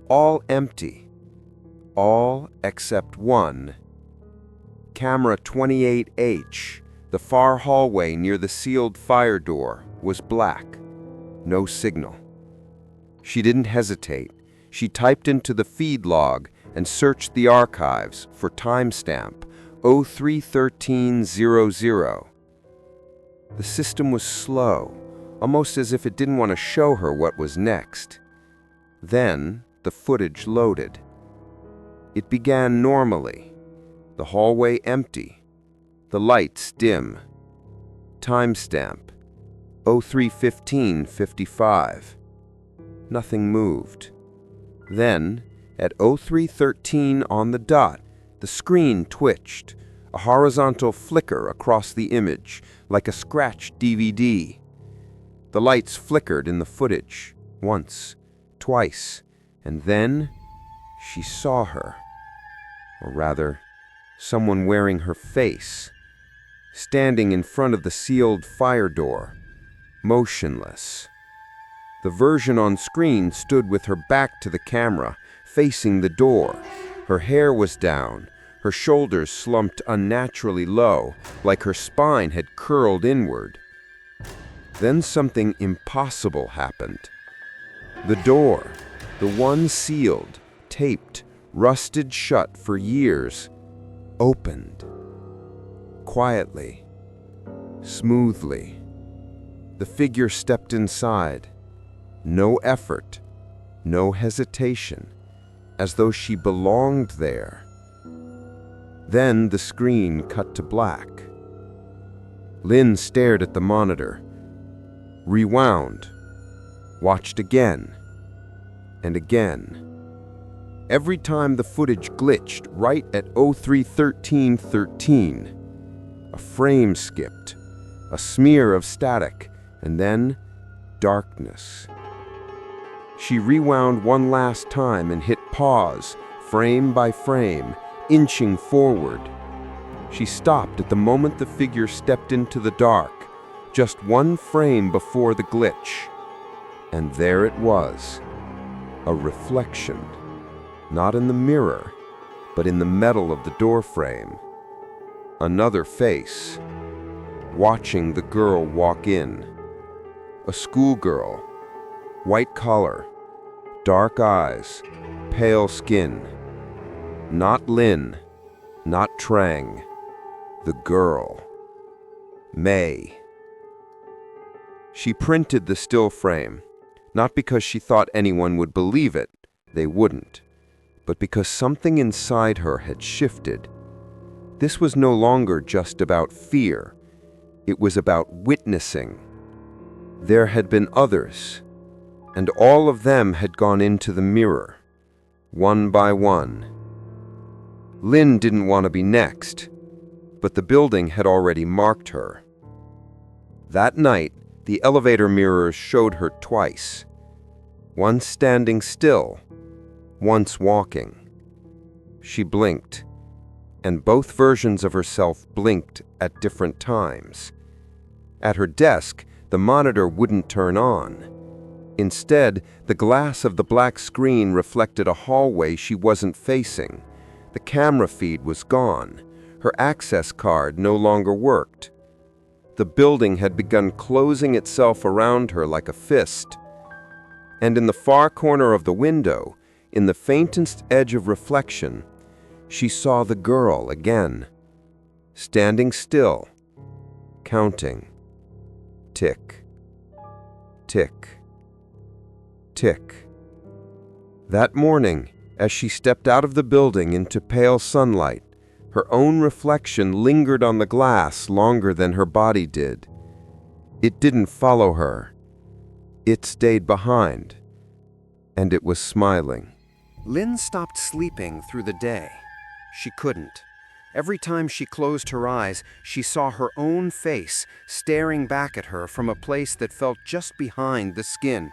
All empty. All except one. Camera 28H, the far hallway near the sealed fire door, was black. No signal. She didn't hesitate. She typed into the feed log and searched the archives for timestamp 031300. The system was slow, almost as if it didn't want to show her what was next. Then the footage loaded. It began normally, the hallway empty, the lights dim. Timestamp 03:15:55. Nothing moved. Then, at 03:13 on the dot, the screen twitched, a horizontal flicker across the image, like a scratched DVD. The lights flickered in the footage, once, twice, and then she saw her. Or rather, someone wearing her face, standing in front of the sealed fire door, motionless. The version on screen stood with her back to the camera, facing the door. Her hair was down, her shoulders slumped unnaturally low, like her spine had curled inward. Then something impossible happened. The door, the one sealed, taped, rusted shut for years, opened. Quietly, smoothly. The figure stepped inside. No effort, no hesitation, as though she belonged there. Then the screen cut to black. Lynn stared at the monitor, rewound, watched again, and again. Every time the footage glitched right at 03:13:13. A frame skipped, a smear of static, and then darkness. She rewound one last time and hit pause, frame by frame, inching forward. She stopped at the moment the figure stepped into the dark, just one frame before the glitch. And there it was, a reflection, not in the mirror, but in the metal of the doorframe. Another face, watching the girl walk in. A schoolgirl, white collar, dark eyes, pale skin. Not Lynn, not Trang, the girl. May. She printed the still frame, not because she thought anyone would believe it, they wouldn't, but because something inside her had shifted. This was no longer just about fear. It was about witnessing. There had been others, and all of them had gone into the mirror, one by one. Lynn didn't want to be next, but the building had already marked her. That night, the elevator mirrors showed her twice, once standing still, once walking. She blinked, and both versions of herself blinked at different times. At her desk, the monitor wouldn't turn on. Instead, the glass of the black screen reflected a hallway she wasn't facing. The camera feed was gone. Her access card no longer worked. The building had begun closing itself around her like a fist. And in the far corner of the window, in the faintest edge of reflection, she saw the girl again, standing still, counting. Tick, tick, tick. That morning, as she stepped out of the building into pale sunlight, her own reflection lingered on the glass longer than her body did. It didn't follow her. It stayed behind, and it was smiling. Lynn stopped sleeping through the day. She couldn't. Every time she closed her eyes, she saw her own face staring back at her from a place that felt just behind the skin.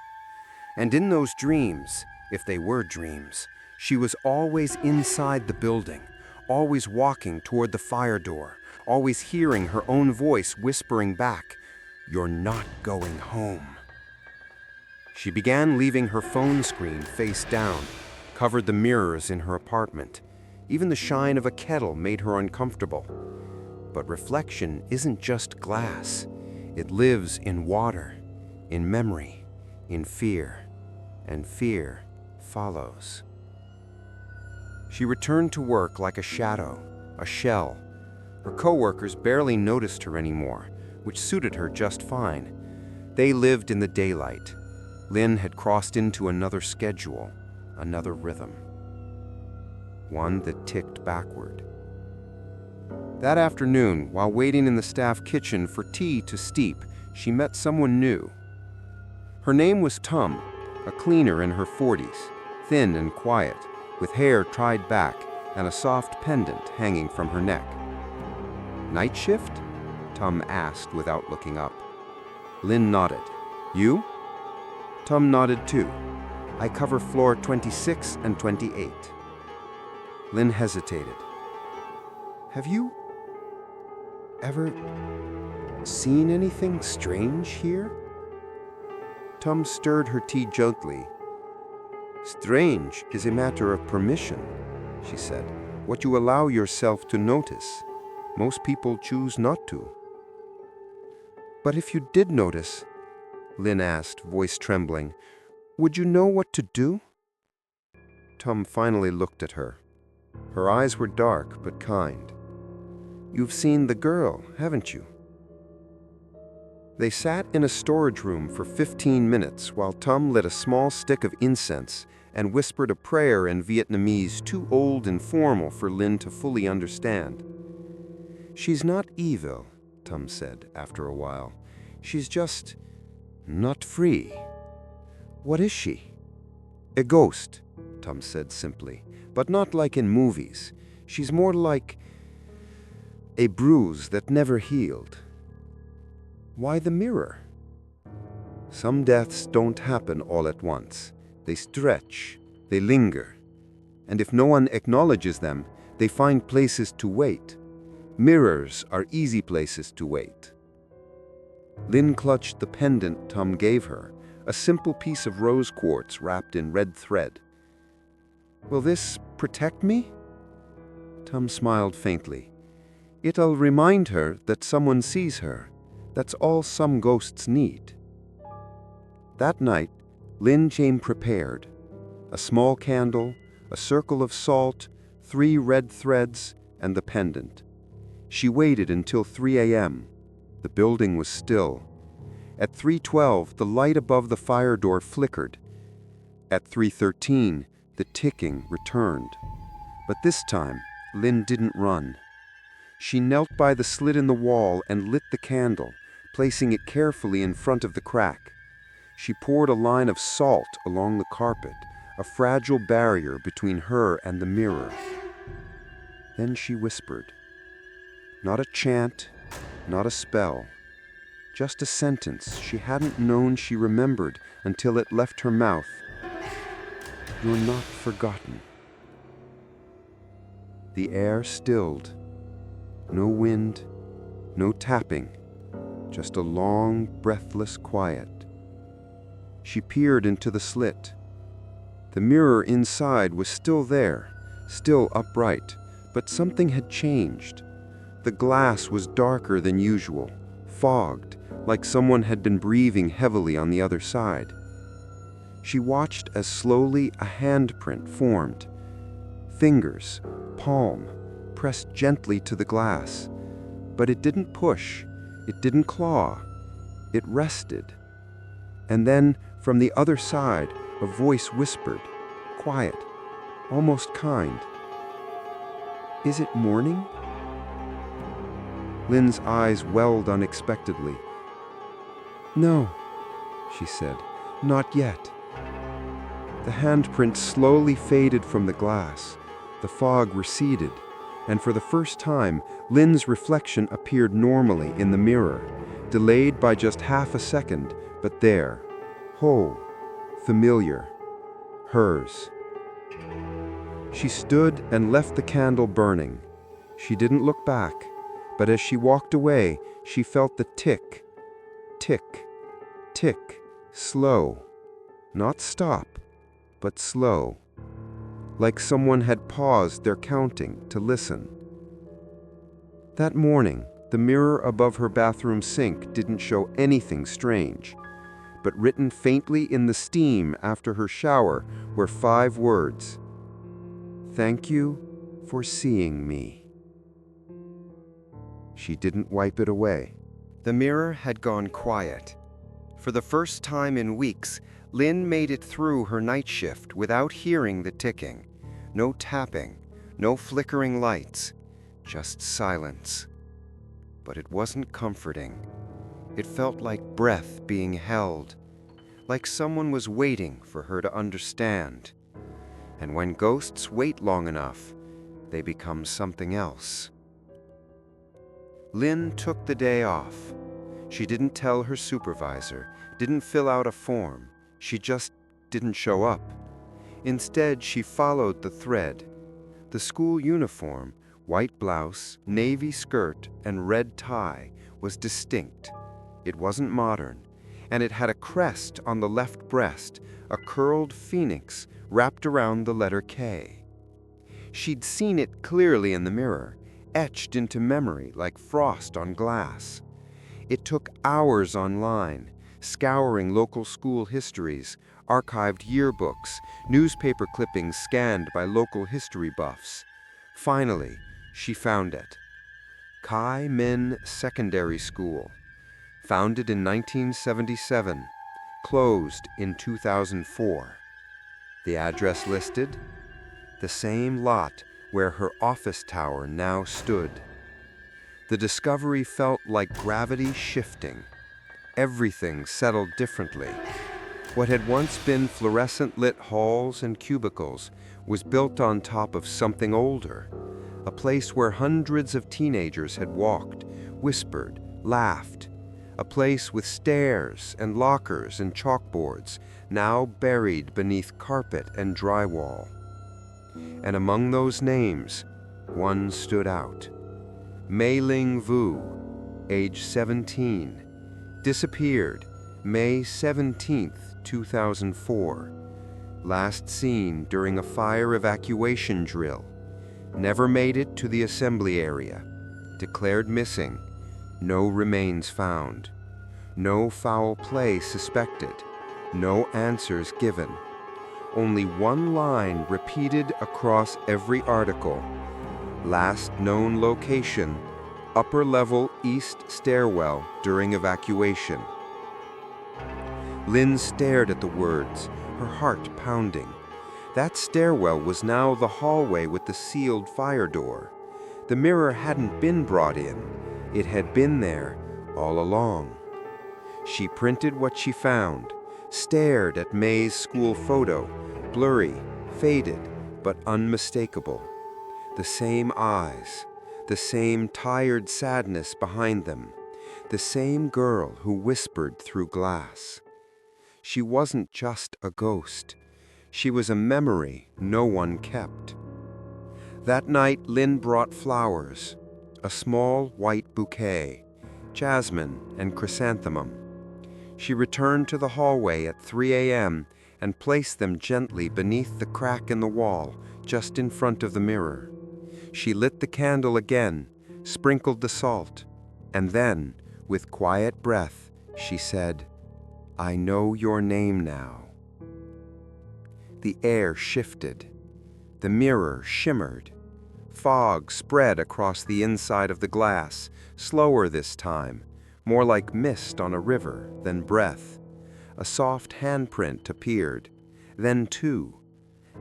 And in those dreams, if they were dreams, she was always inside the building, always walking toward the fire door, always hearing her own voice whispering back, "You're not going home." She began leaving her phone screen face down, covered the mirrors in her apartment. Even the shine of a kettle made her uncomfortable. But reflection isn't just glass. It lives in water, in memory, in fear, and fear follows. She returned to work like a shadow, a shell. Her coworkers barely noticed her anymore, which suited her just fine. They lived in the daylight. Lynn had crossed into another schedule, another rhythm. One that ticked backward. That afternoon, while waiting in the staff kitchen for tea to steep, she met someone new. Her name was Tum, a cleaner in her 40s, thin and quiet, with hair tied back and a soft pendant hanging from her neck. "Night shift?" Tum asked without looking up. Lynn nodded. "You?" Tum nodded too. "I cover floor 26 and 28. Lynn hesitated. "Have you ever seen anything strange here?" Tum stirred her tea gently. "Strange is a matter of permission," she said. "What you allow yourself to notice. Most people choose not to." "But if you did notice," Lynn asked, voice trembling, "would you know what to do?" Tum finally looked at her. Her eyes were dark but kind. "You've seen the girl, haven't you?" They sat in a storage room for 15 minutes while Tum lit a small stick of incense and whispered a prayer in Vietnamese too old and formal for Lynn to fully understand. "She's not evil," Tum said after a while. "She's just not free." "What is she?" "A ghost," Tum said simply, "but not like in movies. She's more like a bruise that never healed." "Why the mirror?" "Some deaths don't happen all at once. They stretch, they linger. And if no one acknowledges them, they find places to wait. Mirrors are easy places to wait." Lynn clutched the pendant Tum gave her, a simple piece of rose quartz wrapped in red thread. "Will this protect me?" Tum smiled faintly. "It'll remind her that someone sees her. That's all some ghosts need." That night, Lynn came prepared. A small candle, a circle of salt, 3 red threads, and the pendant. She waited until 3 a.m. The building was still. At 3:12, the light above the fire door flickered. At 3:13, the ticking returned. But this time, Lynn didn't run. She knelt by the slit in the wall and lit the candle, placing it carefully in front of the crack. She poured a line of salt along the carpet, a fragile barrier between her and the mirror. Then she whispered. Not a chant, not a spell. Just a sentence she hadn't known she remembered until it left her mouth. "You're not forgotten." The air stilled. No wind, no tapping, just a long, breathless quiet. She peered into the slit. The mirror inside was still there, still upright, but something had changed. The glass was darker than usual, fogged, like someone had been breathing heavily on the other side. She watched as slowly a handprint formed. Fingers, palm, pressed gently to the glass. But it didn't push, it didn't claw, it rested. And then, from the other side, a voice whispered, quiet, almost kind. "Is it morning?" Lynn's eyes welled unexpectedly. "No," she said, "not yet." The handprint slowly faded from the glass. The fog receded, and for the first time, Lynn's reflection appeared normally in the mirror, delayed by just half a second, but there, whole, familiar, hers. She stood and left the candle burning. She didn't look back, but as she walked away, she felt the tick, tick, tick, slow, not stop, but slow, like someone had paused their counting to listen. That morning, the mirror above her bathroom sink didn't show anything strange, but written faintly in the steam after her shower were 5 words: "Thank you for seeing me." She didn't wipe it away. The mirror had gone quiet. For the first time in weeks, Lynn made it through her night shift without hearing the ticking. No tapping, no flickering lights, just silence. But it wasn't comforting. It felt like breath being held, like someone was waiting for her to understand. And when ghosts wait long enough, they become something else. Lynn took the day off. She didn't tell her supervisor, didn't fill out a form. She just didn't show up. Instead, she followed the thread. The school uniform, white blouse, navy skirt, and red tie, was distinct. It wasn't modern, and it had a crest on the left breast, a curled phoenix wrapped around the letter K. She'd seen it clearly in the mirror, etched into memory like frost on glass. It took hours online, scouring local school histories, archived yearbooks, newspaper clippings scanned by local history buffs. Finally, she found it. Kai Min Secondary School, founded in 1977, closed in 2004. The address listed? The same lot where her office tower now stood. The discovery felt like gravity shifting. Everything settled differently. What had once been fluorescent-lit halls and cubicles was built on top of something older, a place where hundreds of teenagers had walked, whispered, laughed, a place with stairs and lockers and chalkboards, now buried beneath carpet and drywall. And among those names, one stood out. Mei Ling Vu, age 17, disappeared May 17, 2004. Last seen during a fire evacuation drill. Never made it to the assembly area. Declared missing. No remains found. No foul play suspected. No answers given. Only one line repeated across every article. Last known location, upper level east stairwell during evacuation. Lynn stared at the words, her heart pounding. That stairwell was now the hallway with the sealed fire door. The mirror hadn't been brought in. It had been there all along. She printed what she found, stared at May's school photo, blurry, faded, but unmistakable. The same eyes, the same tired sadness behind them, the same girl who whispered through glass. She wasn't just a ghost. She was a memory no one kept. That night, Lynn brought flowers, a small white bouquet, jasmine and chrysanthemum. She returned to the hallway at 3 a.m. and placed them gently beneath the crack in the wall, just in front of the mirror. She lit the candle again, sprinkled the salt, and then, with quiet breath, she said, "I know your name now." The air shifted. The mirror shimmered. Fog spread across the inside of the glass, slower this time, more like mist on a river than breath. A soft handprint appeared, then two,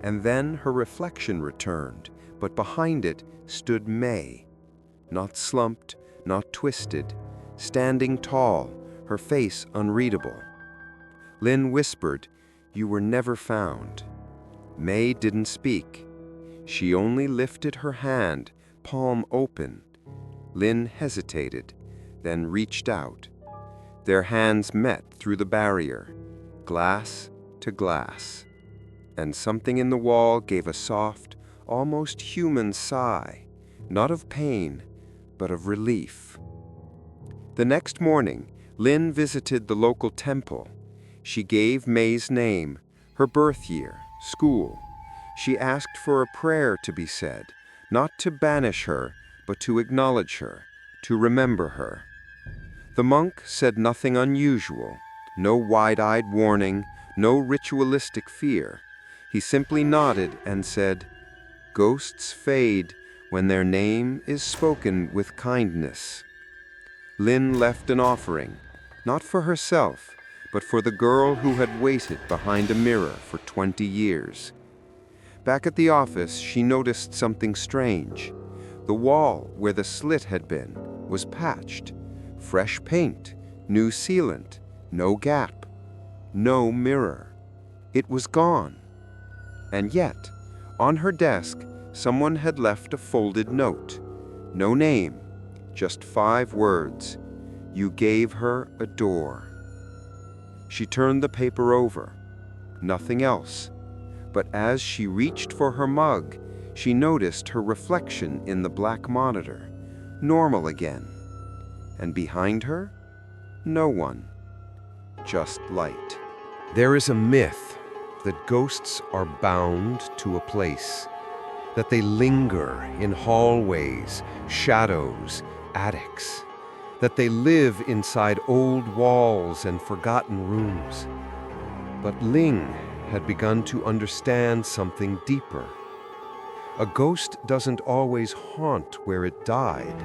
and then her reflection returned, but behind it stood May. Not slumped, not twisted, standing tall, her face unreadable. Lynn whispered, "You were never found." May didn't speak. She only lifted her hand, palm open. Lynn hesitated, then reached out. Their hands met through the barrier, glass to glass, and something in the wall gave a soft, almost human sigh, not of pain, but of relief. The next morning, Lynn visited the local temple. She gave May's name, her birth year, school. She asked for a prayer to be said, not to banish her, but to acknowledge her, to remember her. The monk said nothing unusual, no wide-eyed warning, no ritualistic fear. He simply nodded and said, "Ghosts fade when their name is spoken with kindness." Lynn left an offering, not for herself, but for the girl who had waited behind a mirror for 20 years. Back at the office, she noticed something strange. The wall where the slit had been was patched. Fresh paint, new sealant, no gap, no mirror. It was gone. And yet, on her desk, someone had left a folded note. No name, just 5 words. "You gave her a door." She turned the paper over. Nothing else. But as she reached for her mug, she noticed her reflection in the black monitor, normal again. And behind her, no one, just light. There is a myth that ghosts are bound to a place, that they linger in hallways, shadows, attics, that they live inside old walls and forgotten rooms. But Ling had begun to understand something deeper. A ghost doesn't always haunt where it died.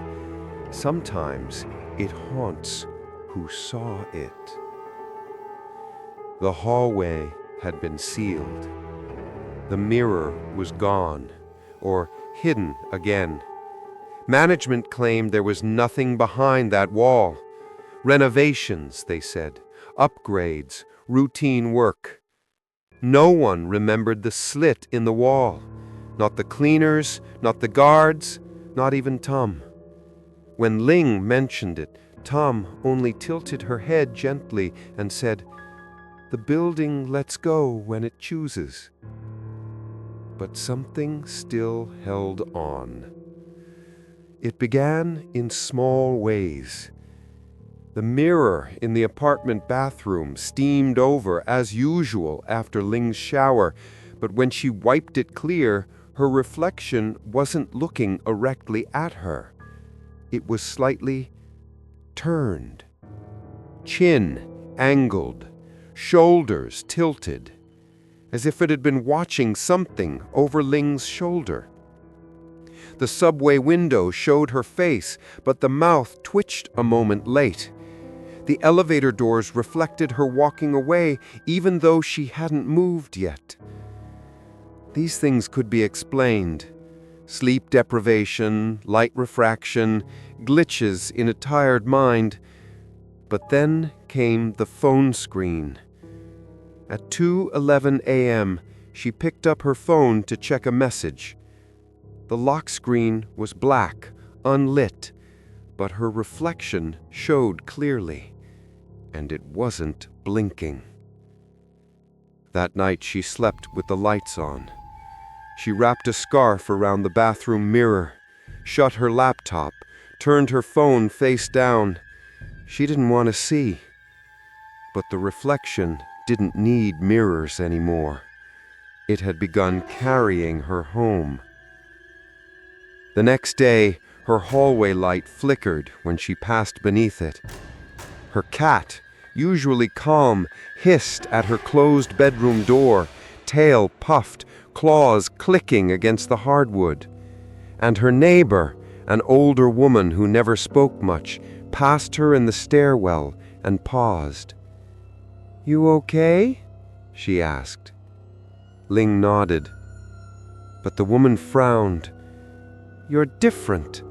Sometimes it haunts who saw it. The hallway had been sealed. The mirror was gone, or hidden again. Management claimed there was nothing behind that wall. Renovations, they said, upgrades, routine work. No one remembered the slit in the wall. Not the cleaners, not the guards, not even Tom. When Ling mentioned it, Tom only tilted her head gently and said, "The building lets go when it chooses." But something still held on. It began in small ways. The mirror in the apartment bathroom steamed over as usual after Ling's shower, but when she wiped it clear, her reflection wasn't looking directly at her. It was slightly turned, chin angled, shoulders tilted, as if it had been watching something over Ling's shoulder. The subway window showed her face, but the mouth twitched a moment late. The elevator doors reflected her walking away, even though she hadn't moved yet. These things could be explained. Sleep deprivation, light refraction, glitches in a tired mind. But then came the phone screen. At 2:11 a.m., she picked up her phone to check a message. The lock screen was black, unlit, but her reflection showed clearly, and it wasn't blinking. That night she slept with the lights on. She wrapped a scarf around the bathroom mirror, shut her laptop, turned her phone face down. She didn't want to see. But the reflection didn't need mirrors anymore. It had begun carrying her home. The next day, her hallway light flickered when she passed beneath it. Her cat, usually calm, hissed at her closed bedroom door, tail puffed, claws clicking against the hardwood. And her neighbor, an older woman who never spoke much, passed her in the stairwell and paused. "You okay?" she asked. Ling nodded. But the woman frowned. "You're different.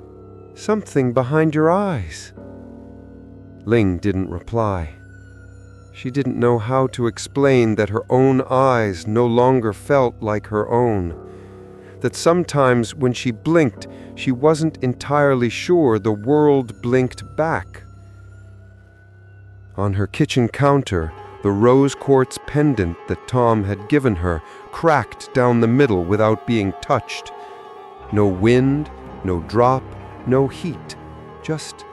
Something behind your eyes." Ling didn't reply. She didn't know how to explain that her own eyes no longer felt like her own. That sometimes when she blinked, she wasn't entirely sure the world blinked back. On her kitchen counter, the rose quartz pendant that Tom had given her cracked down the middle without being touched. No wind, no drop, no heat, just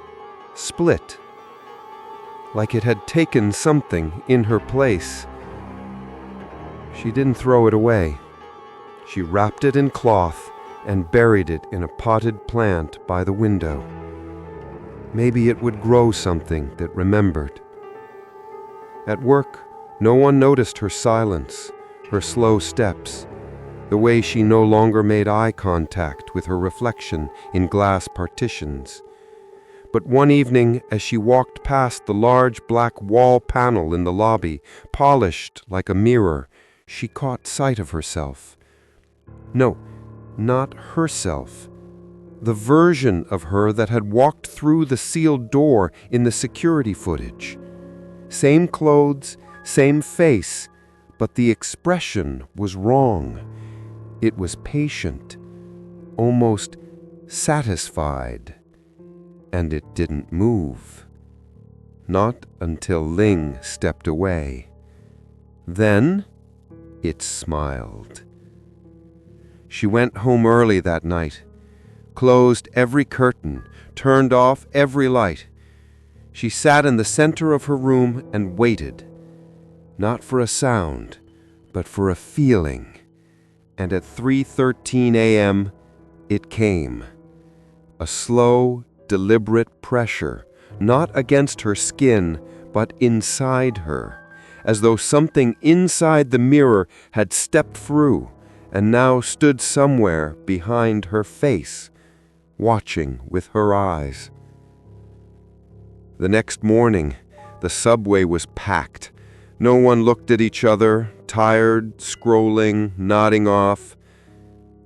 split. Like it had taken something in her place. She didn't throw it away. She wrapped it in cloth and buried it in a potted plant by the window. Maybe it would grow something that remembered. At work, no one noticed her silence, her slow steps, the way she no longer made eye contact with her reflection in glass partitions. But one evening, as she walked past the large black wall panel in the lobby, polished like a mirror, she caught sight of herself. No, not herself. The version of her that had walked through the sealed door in the security footage. Same clothes, same face, but the expression was wrong. It was patient, almost satisfied, and it didn't move. Not until Ling stepped away. Then it smiled. She went home early that night, closed every curtain, turned off every light. She sat in the center of her room and waited, not for a sound, but for a feeling. And at 3:13 a.m., it came. A slow, deliberate pressure, not against her skin, but inside her, as though something inside the mirror had stepped through and now stood somewhere behind her face, watching with her eyes. The next morning, the subway was packed. No one looked at each other, tired, scrolling, nodding off.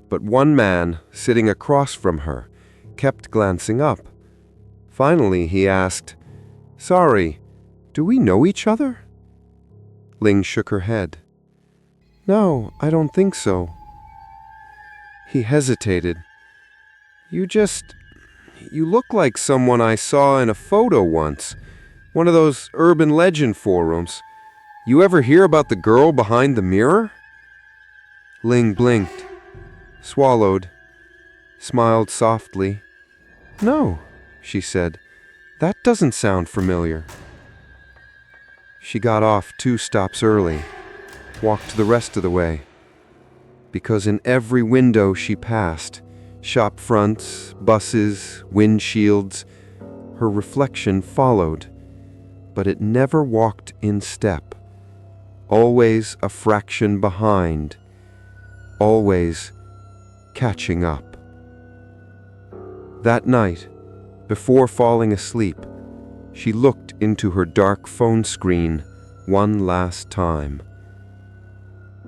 But one man, sitting across from her, kept glancing up. Finally, he asked, "Sorry, do we know each other?" Ling shook her head. "No, I don't think so." He hesitated. You look like someone I saw in a photo once. One of those urban legend forums. You ever hear about the girl behind the mirror?" Ling blinked, swallowed, smiled softly. "No," she said. "That doesn't sound familiar." She got off 2 stops early, walked the rest of the way. Because in every window she passed, shop fronts, buses, windshields, her reflection followed, but it never walked in step. Always a fraction behind, always catching up. That night, before falling asleep, she looked into her dark phone screen one last time.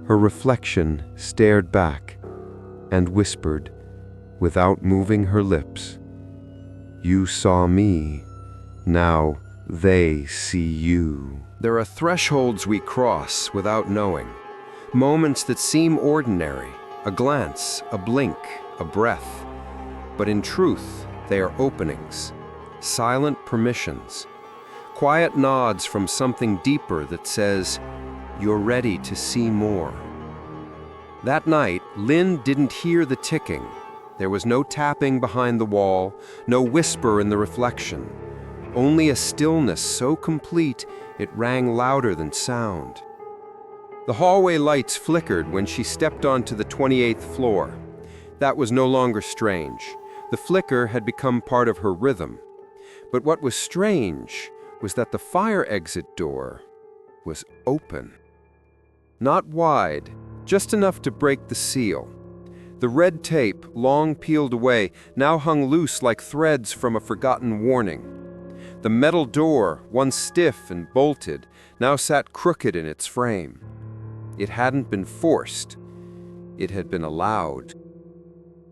Her reflection stared back and whispered, without moving her lips, "You saw me, now they see you." There are thresholds we cross without knowing, moments that seem ordinary, a glance, a blink, a breath. But in truth, they are openings, silent permissions, quiet nods from something deeper that says, "You're ready to see more." That night, Lin didn't hear the ticking. There was no tapping behind the wall, no whisper in the reflection. Only a stillness so complete It rang louder than sound. The hallway lights flickered when she stepped onto the 28th floor. That was no longer strange. The flicker had become part of her rhythm. But what was strange was that the fire exit door was open. Not wide, just enough to break the seal. The red tape, long peeled away, now hung loose like threads from a forgotten warning. The metal door, once stiff and bolted, now sat crooked in its frame. It hadn't been forced. It had been allowed.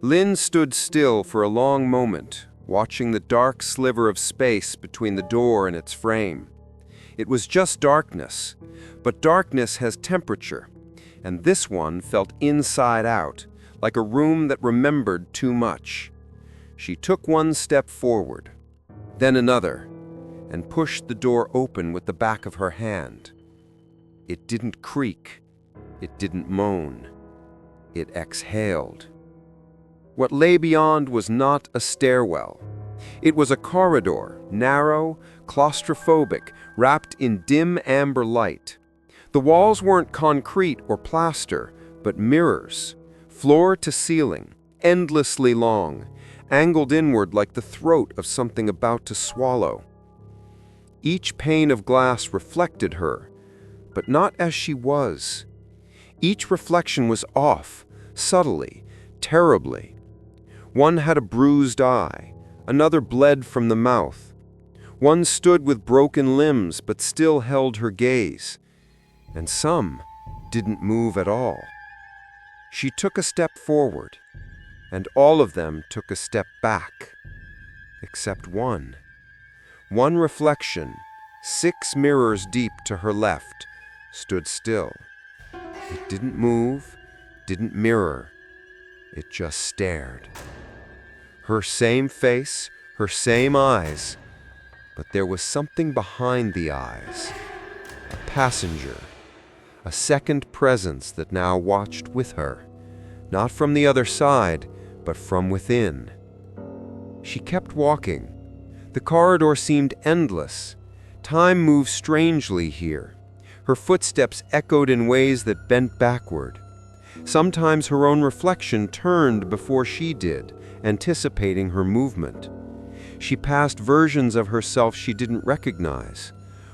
Lynn stood still for a long moment, watching the dark sliver of space between the door and its frame. It was just darkness, but darkness has temperature, and this one felt inside out, like a room that remembered too much. She took one step forward, then another, and pushed the door open with the back of her hand. It didn't creak. It didn't moan. It exhaled. What lay beyond was not a stairwell. It was a corridor, narrow, claustrophobic, wrapped in dim amber light. The walls weren't concrete or plaster, but mirrors, floor to ceiling, endlessly long, angled inward like the throat of something about to swallow. Each pane of glass reflected her, but not as she was. Each reflection was off, subtly, terribly. One had a bruised eye, another bled from the mouth. One stood with broken limbs but still held her gaze, and some didn't move at all. She took a step forward, and all of them took a step back, except one. One reflection, 6 mirrors deep to her left, stood still. It didn't move, didn't mirror. It just stared. Her same face, her same eyes, but there was something behind the eyes. A passenger, a second presence that now watched with her, not from the other side, but from within. She kept walking. The corridor seemed endless. Time moved strangely here. Her footsteps echoed in ways that bent backward. Sometimes her own reflection turned before she did, anticipating her movement. She passed versions of herself she didn't recognize.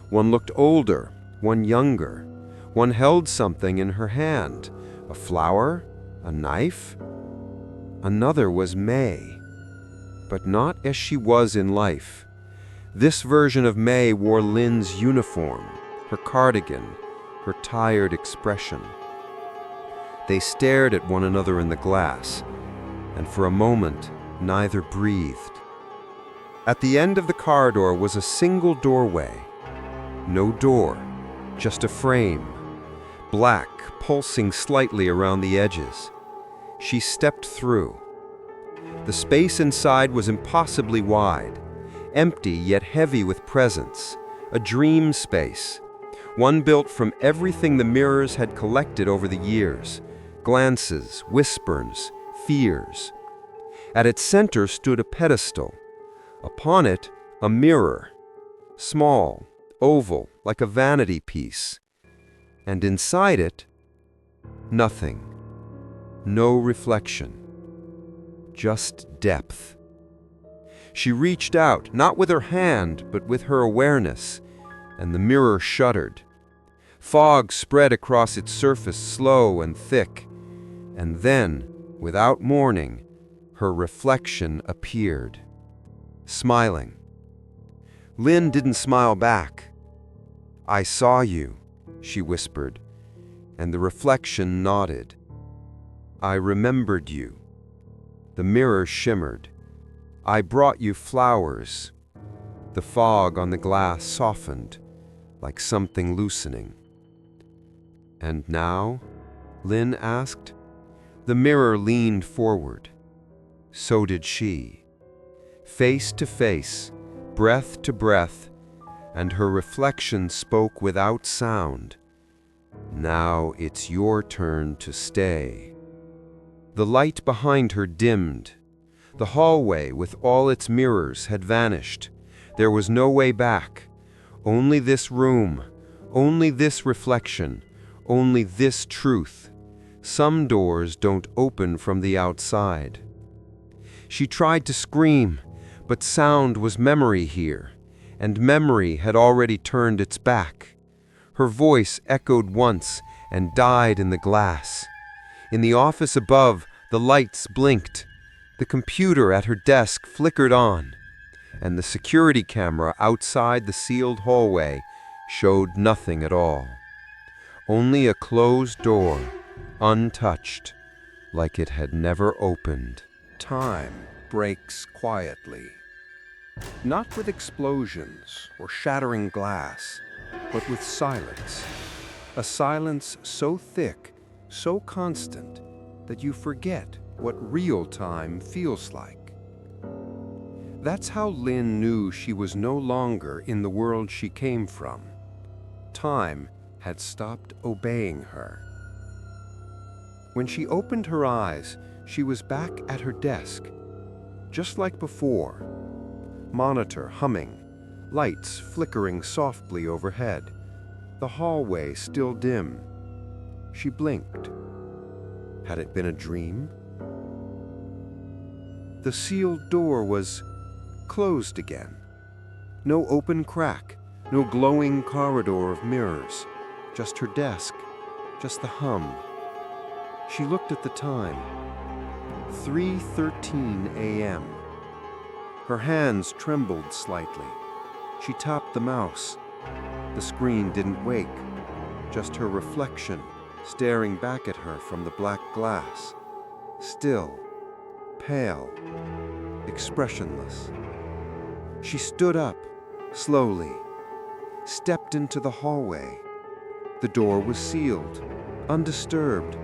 One looked older, one younger. One held something in her hand, a flower, a knife. Another was May, but not as she was in life. This version of May wore Lynn's uniform, her cardigan, her tired expression. They stared at one another in the glass, and for a moment, neither breathed. At the end of the corridor was a single doorway. No door, just a frame, black, pulsing slightly around the edges. She stepped through. The space inside was impossibly wide, empty yet heavy with presence, a dream space, one built from everything the mirrors had collected over the years, glances, whispers, fears. At its center stood a pedestal. Upon it, a mirror, small, oval, like a vanity piece. And inside it, nothing. No reflection. Just depth. She reached out, not with her hand, but with her awareness, and the mirror shuddered. Fog spread across its surface, slow and thick, and then, without warning, her reflection appeared, smiling. Lynn didn't smile back. "I saw you," she whispered, and the reflection nodded. "I remembered you." The mirror shimmered. "I brought you flowers." The fog on the glass softened, like something loosening. "And now?" Lynn asked. The mirror leaned forward. So did she. Face to face, breath to breath, and her reflection spoke without sound. "Now it's your turn to stay." The light behind her dimmed. The hallway, with all its mirrors, had vanished. There was no way back. Only this room, only this reflection, only this truth. Some doors don't open from the outside. She tried to scream, but sound was memory here, and memory had already turned its back. Her voice echoed once and died in the glass. In the office above, the lights blinked. The computer at her desk flickered on, and the security camera outside the sealed hallway showed nothing at all. Only a closed door, untouched, like it had never opened. Time breaks quietly. Not with explosions or shattering glass, but with silence. A silence so thick, so constant, that you forget what real time feels like. That's how Lynn knew she was no longer in the world she came from. Time had stopped obeying her. When she opened her eyes, she was back at her desk, just like before. Monitor humming, lights flickering softly overhead, the hallway still dim. She blinked. Had it been a dream? The sealed door was closed again. No open crack, no glowing corridor of mirrors, just her desk, just the hum. She looked at the time. 3:13 a.m. Her hands trembled slightly. She tapped the mouse. The screen didn't wake, just her reflection staring back at her from the black glass. Still, pale, expressionless. She stood up, slowly, stepped into the hallway. The door was sealed, undisturbed,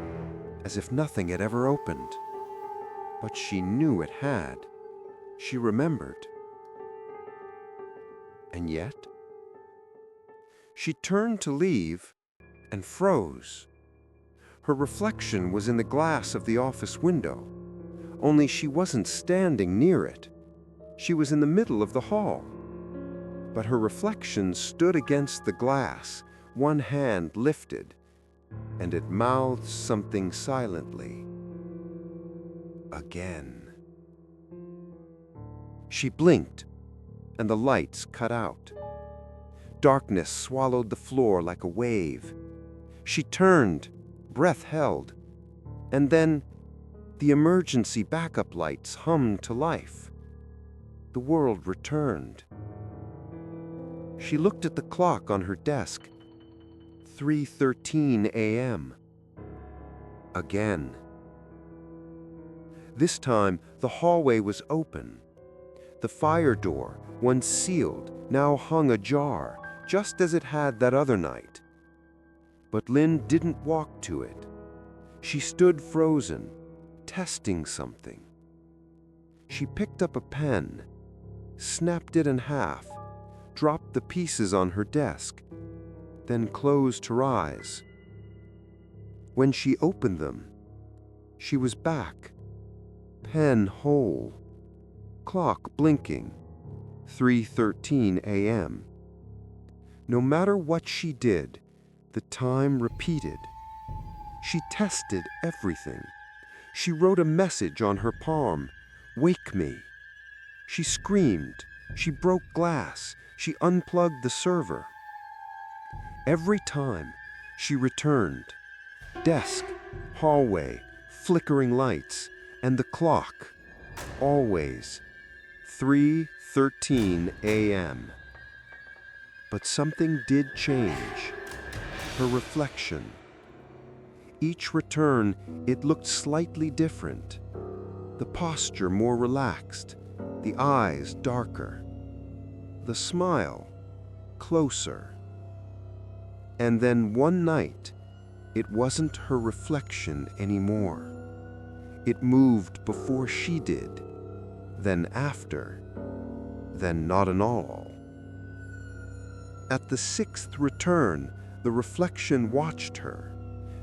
as if nothing had ever opened. But she knew it had. She remembered. And yet, she turned to leave and froze. Her reflection was in the glass of the office window, only she wasn't standing near it. She was in the middle of the hall. But her reflection stood against the glass, one hand lifted, and it mouthed something silently. Again. She blinked, and the lights cut out. Darkness swallowed the floor like a wave. She turned, breath held, and then the emergency backup lights hummed to life. The world returned. She looked at the clock on her desk. 3:13 a.m. Again. This time, the hallway was open. The fire door, once sealed, now hung ajar, just as it had that other night. But Lynn didn't walk to it. She stood frozen, testing something. She picked up a pen, snapped it in half, dropped the pieces on her desk, then closed her eyes. When she opened them, she was back, pen whole, clock blinking, 3:13 a.m. No matter what she did, the time repeated. She tested everything. She wrote a message on her palm, "Wake me." She screamed. She broke glass. She unplugged the server. Every time she returned, desk, hallway, flickering lights, and the clock, always 3:13 a.m. But something did change. Her reflection. Each return, it looked slightly different. The posture more relaxed, the eyes darker, the smile closer. And then one night, it wasn't her reflection anymore. It moved before she did, then after, then not at all. At the sixth return, the reflection watched her,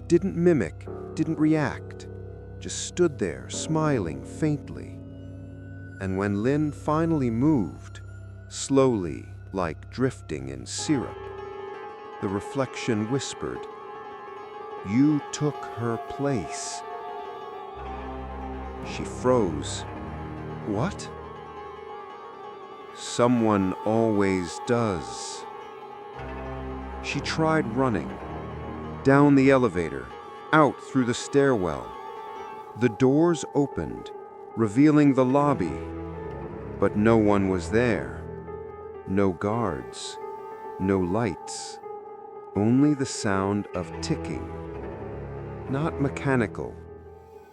didn't mimic, didn't react, just stood there smiling faintly. And when Lynn finally moved, slowly, like drifting in syrup. The reflection whispered, "You took her place." She froze. "What?" "Someone always does." She tried running, down the elevator, out through the stairwell. The doors opened, revealing the lobby, but no one was there. No guards, no lights, only the sound of ticking. Not mechanical,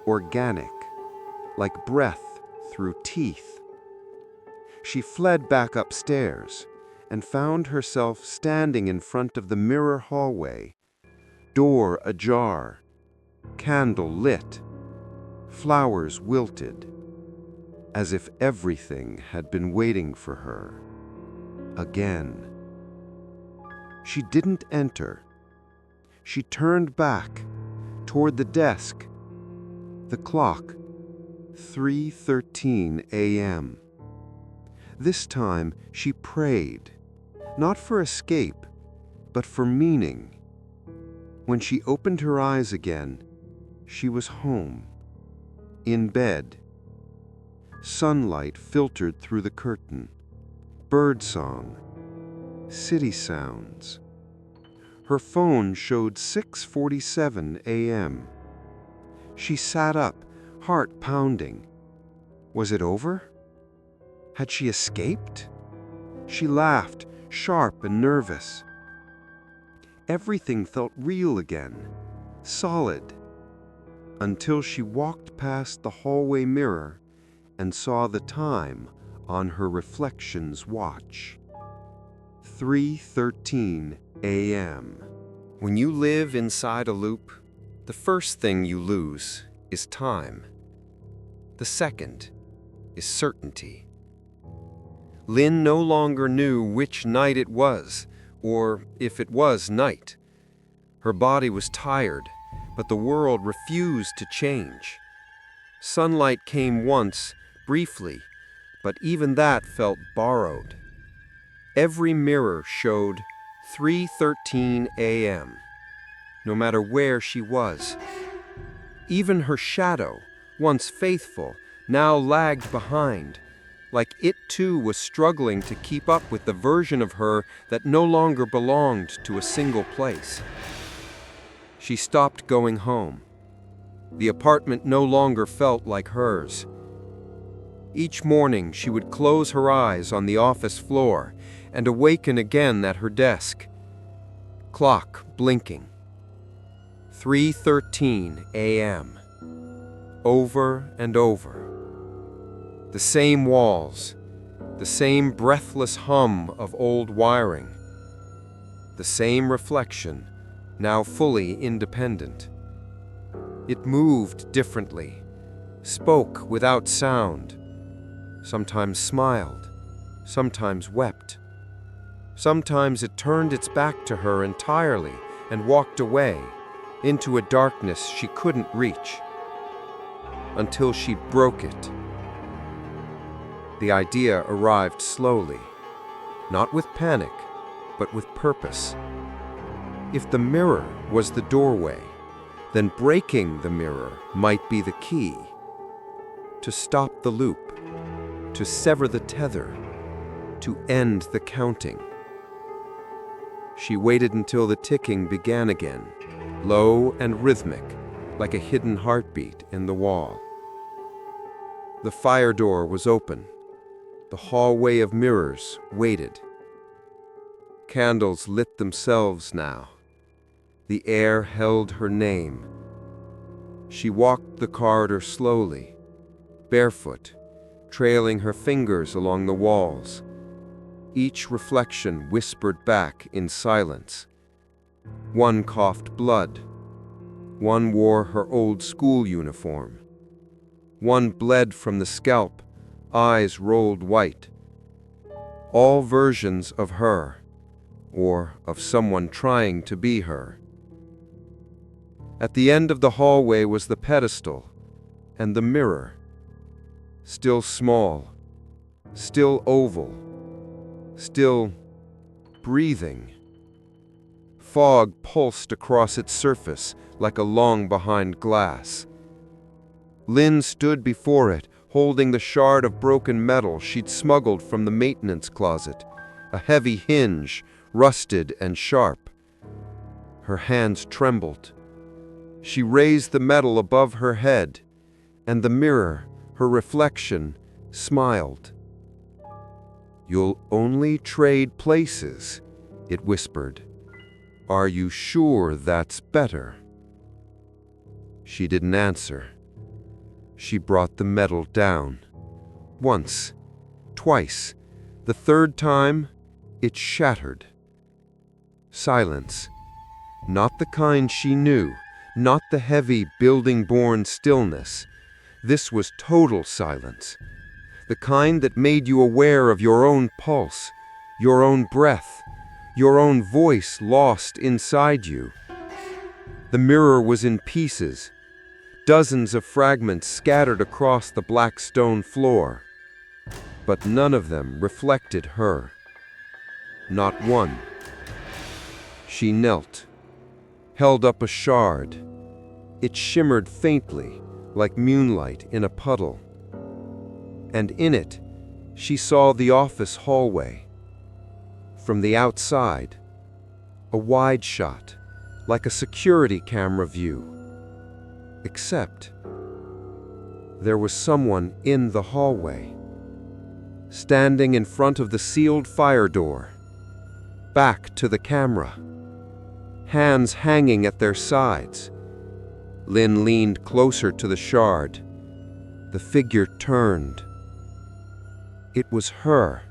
organic, like breath through teeth. She fled back upstairs and found herself standing in front of the mirror hallway, door ajar, candle lit, flowers wilted, as if everything had been waiting for her. Again. She didn't enter. She turned back, toward the desk. The clock, 3:13 a.m. This time she prayed, not for escape, but for meaning. When she opened her eyes again, she was home, in bed. Sunlight filtered through the curtain, birdsong, city sounds. Her phone showed 6:47 a.m. She sat up, heart pounding. Was it over? Had she escaped? She laughed, sharp and nervous. Everything felt real again, solid, until she walked past the hallway mirror and saw the time on her reflection's watch. 3:13 a.m. When you live inside a loop, the first thing you lose is time. The second is certainty. Lynn no longer knew which night it was, or if it was night. Her body was tired, but the world refused to change. Sunlight came once, briefly, but even that felt borrowed. Every mirror showed 3:13 a.m., no matter where she was. Even her shadow, once faithful, now lagged behind, like it too was struggling to keep up with the version of her that no longer belonged to a single place. She stopped going home. The apartment no longer felt like hers. Each morning she would close her eyes on the office floor and awaken again at her desk. Clock blinking. 3:13 a.m. Over and over. The same walls, the same breathless hum of old wiring, the same reflection, now fully independent. It moved differently, spoke without sound, sometimes smiled, sometimes wept. Sometimes it turned its back to her entirely and walked away into a darkness she couldn't reach, until she broke it. The idea arrived slowly, not with panic, but with purpose. If the mirror was the doorway, then breaking the mirror might be the key. To stop the loop, to sever the tether, to end the counting. She waited until the ticking began again, low and rhythmic, like a hidden heartbeat in the wall. The fire door was open. The hallway of mirrors waited. Candles lit themselves now. The air held her name. She walked the corridor slowly, barefoot, trailing her fingers along the walls. Each reflection whispered back in silence. One coughed blood. One wore her old school uniform. One bled from the scalp, eyes rolled white. All versions of her, or of someone trying to be her. At the end of the hallway was the pedestal and the mirror. Still small, still oval, still breathing. Fog pulsed across its surface like a long-behind glass. Lynn stood before it, holding the shard of broken metal she'd smuggled from the maintenance closet, a heavy hinge, rusted and sharp. Her hands trembled. She raised the metal above her head, and the mirror, her reflection, smiled. "You'll only trade places," it whispered. "Are you sure that's better?" She didn't answer. She brought the metal down. Once, twice. The third time, it shattered. Silence. Not the kind she knew, not the heavy, building-born stillness. This was total silence. The kind that made you aware of your own pulse, your own breath, your own voice lost inside you. The mirror was in pieces, dozens of fragments scattered across the black stone floor. But none of them reflected her. Not one. She knelt, held up a shard. It shimmered faintly, like moonlight in a puddle. And in it, she saw the office hallway. From the outside, a wide shot, like a security camera view. Except, there was someone in the hallway, standing in front of the sealed fire door, back to the camera, hands hanging at their sides. Lynn leaned closer to the shard. The figure turned. It was her.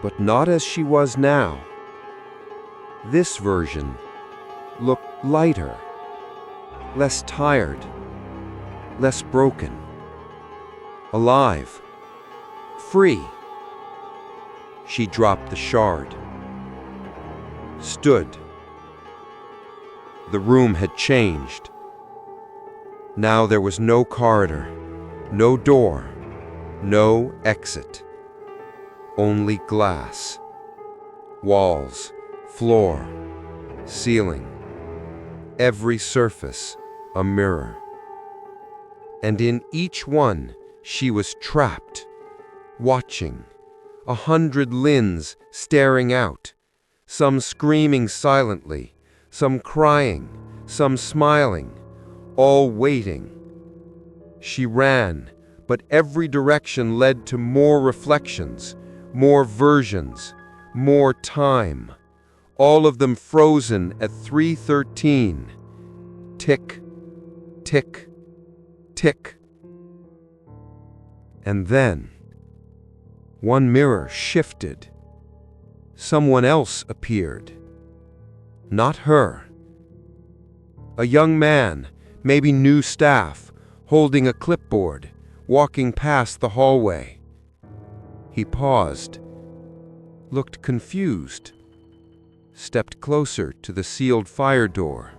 But not as she was now. This version looked lighter, less tired, less broken, alive, free. She dropped the shard, stood. The room had changed. Now there was no corridor, no door, no exit. Only glass. Walls, floor, ceiling. Every surface a mirror. And in each one she was trapped, watching. 100 Lyns staring out, some screaming silently, some crying, some smiling, all waiting. She ran, but every direction led to more reflections, more versions, more time, all of them frozen at 3:13. Tick, tick, tick. And then, one mirror shifted. Someone else appeared. Not her. A young man, maybe new staff, holding a clipboard, walking past the hallway. He paused, looked confused, stepped closer to the sealed fire door.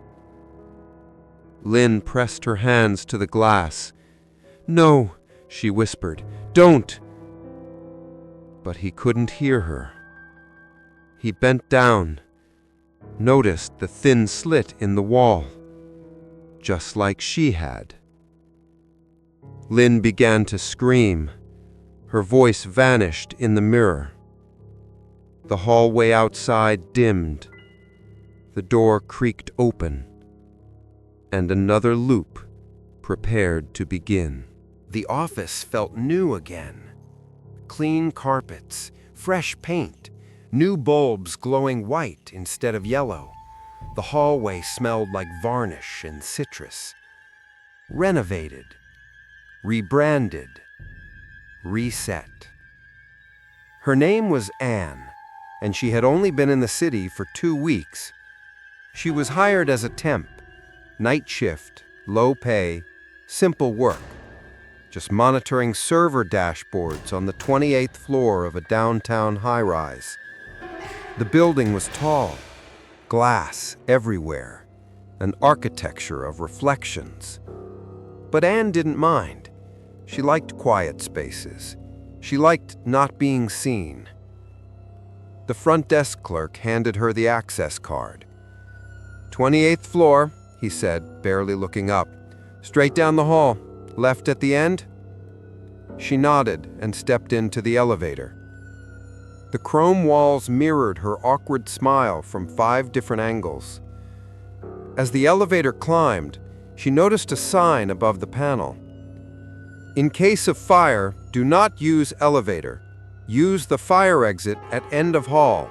Lynn pressed her hands to the glass. "No," she whispered, "don't." But he couldn't hear her. He bent down, noticed the thin slit in the wall, just like she had. Lynn began to scream. Her voice vanished in the mirror. The hallway outside dimmed. The door creaked open. And another loop prepared to begin. The office felt new again. Clean carpets, fresh paint, new bulbs glowing white instead of yellow. The hallway smelled like varnish and citrus. Renovated, rebranded, reset. Her name was Anne, and she had only been in the city for 2 weeks. She was hired as a temp, night shift, low pay, simple work, just monitoring server dashboards on the 28th floor of a downtown high-rise. The building was tall, glass everywhere, an architecture of reflections. But Anne didn't mind. She liked quiet spaces. She liked not being seen. The front desk clerk handed her the access card. 28th floor, he said, barely looking up. Straight down the hall. Left at the end? She nodded and stepped into the elevator. The chrome walls mirrored her awkward smile from 5 different angles. As the elevator climbed, she noticed a sign above the panel. In case of fire, do not use elevator. Use the fire exit at end of hall.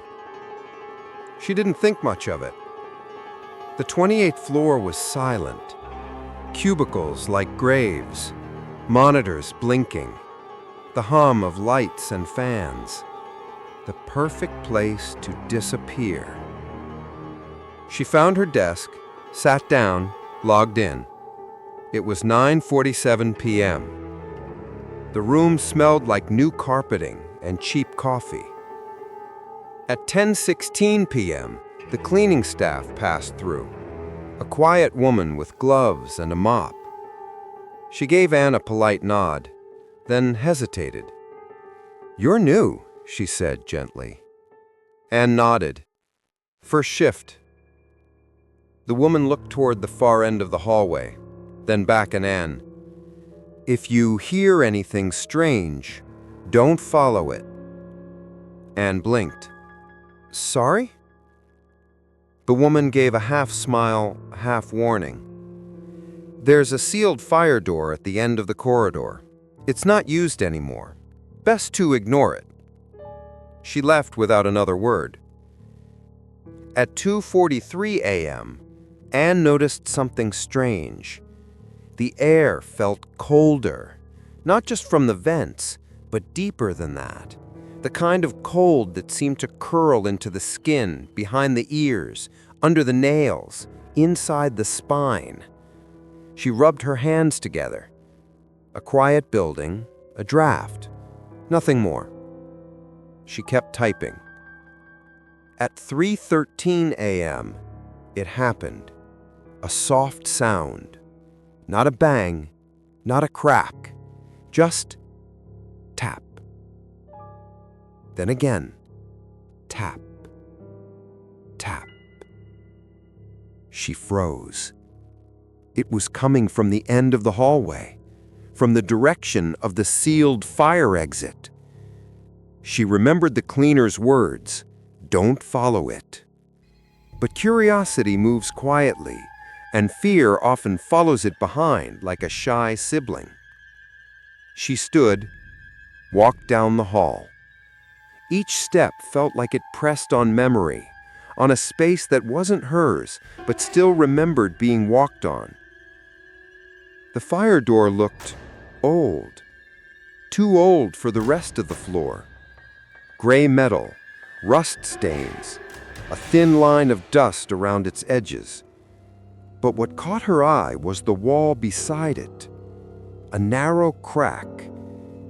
She didn't think much of it. The 28th floor was silent. Cubicles like graves, monitors blinking, the hum of lights and fans. The perfect place to disappear. She found her desk, sat down, logged in. It was 9:47 p.m. The room smelled like new carpeting and cheap coffee. At 10:16 p.m., the cleaning staff passed through, a quiet woman with gloves and a mop. She gave Anne a polite nod, then hesitated. "You're new," she said gently. Anne nodded. "First shift." The woman looked toward the far end of the hallway, then back at Anne. "If you hear anything strange, don't follow it." Anne blinked. "Sorry?" The woman gave a half smile, half warning. "There's a sealed fire door at the end of the corridor. It's not used anymore. Best to ignore it." She left without another word. At 2:43 a.m., Anne noticed something strange. The air felt colder, not just from the vents, but deeper than that. The kind of cold that seemed to curl into the skin, behind the ears, under the nails, inside the spine. She rubbed her hands together. A quiet building, a draft, nothing more. She kept typing. At 3:13 a.m., it happened. A soft sound. Not a bang, not a crack, just tap. Then again, tap, tap. She froze. It was coming from the end of the hallway, from the direction of the sealed fire exit. She remembered the cleaner's words, "Don't follow it." But curiosity moves quietly, and fear often follows it behind like a shy sibling. She stood, walked down the hall. Each step felt like it pressed on memory, on a space that wasn't hers, but still remembered being walked on. The fire door looked old, too old for the rest of the floor. Gray metal, rust stains, a thin line of dust around its edges. But what caught her eye was the wall beside it. A narrow crack,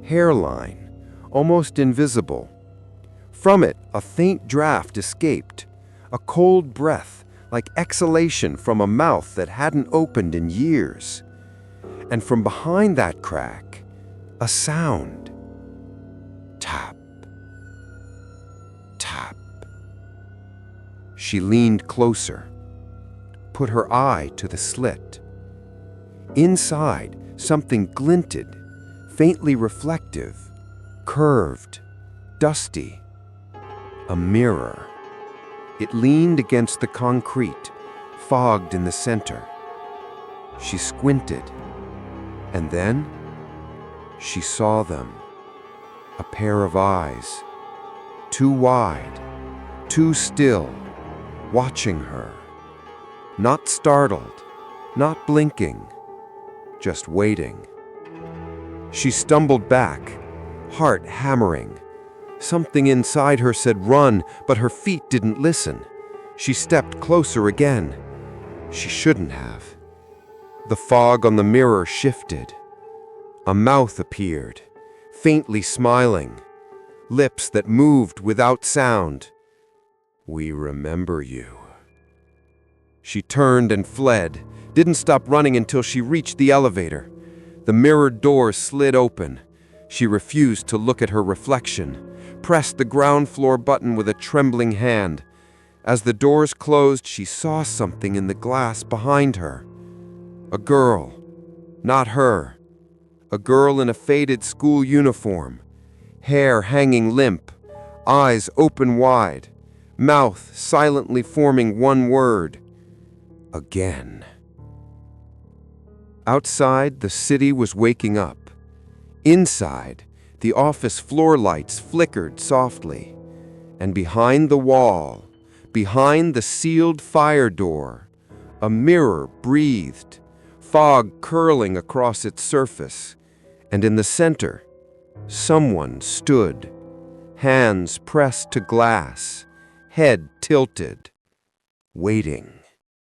hairline, almost invisible. From it, a faint draft escaped, a cold breath, like exhalation from a mouth that hadn't opened in years. And from behind that crack, a sound. Tap, tap. She leaned closer, put her eye to the slit. Inside, something glinted, faintly reflective, curved, dusty. A mirror. It leaned against the concrete, fogged in the center. She squinted, and then she saw them. A pair of eyes, too wide, too still, watching her. Not startled, not blinking, just waiting. She stumbled back, heart hammering. Something inside her said run, but her feet didn't listen. She stepped closer again. She shouldn't have. The fog on the mirror shifted. A mouth appeared, faintly smiling, lips that moved without sound. "We remember you." She turned and fled, didn't stop running until she reached the elevator. The mirrored door slid open. She refused to look at her reflection. pressed the ground floor button with a trembling hand. As the doors closed, she saw something in the glass behind her. A girl. Not her. A girl in a faded school uniform. Hair hanging limp. Eyes open wide. Mouth silently forming one word. Again. Outside, the city was waking up. Inside, the office floor lights flickered softly. And behind the wall, behind the sealed fire door, a mirror breathed, fog curling across its surface. And in the center, someone stood, hands pressed to glass, head tilted, waiting.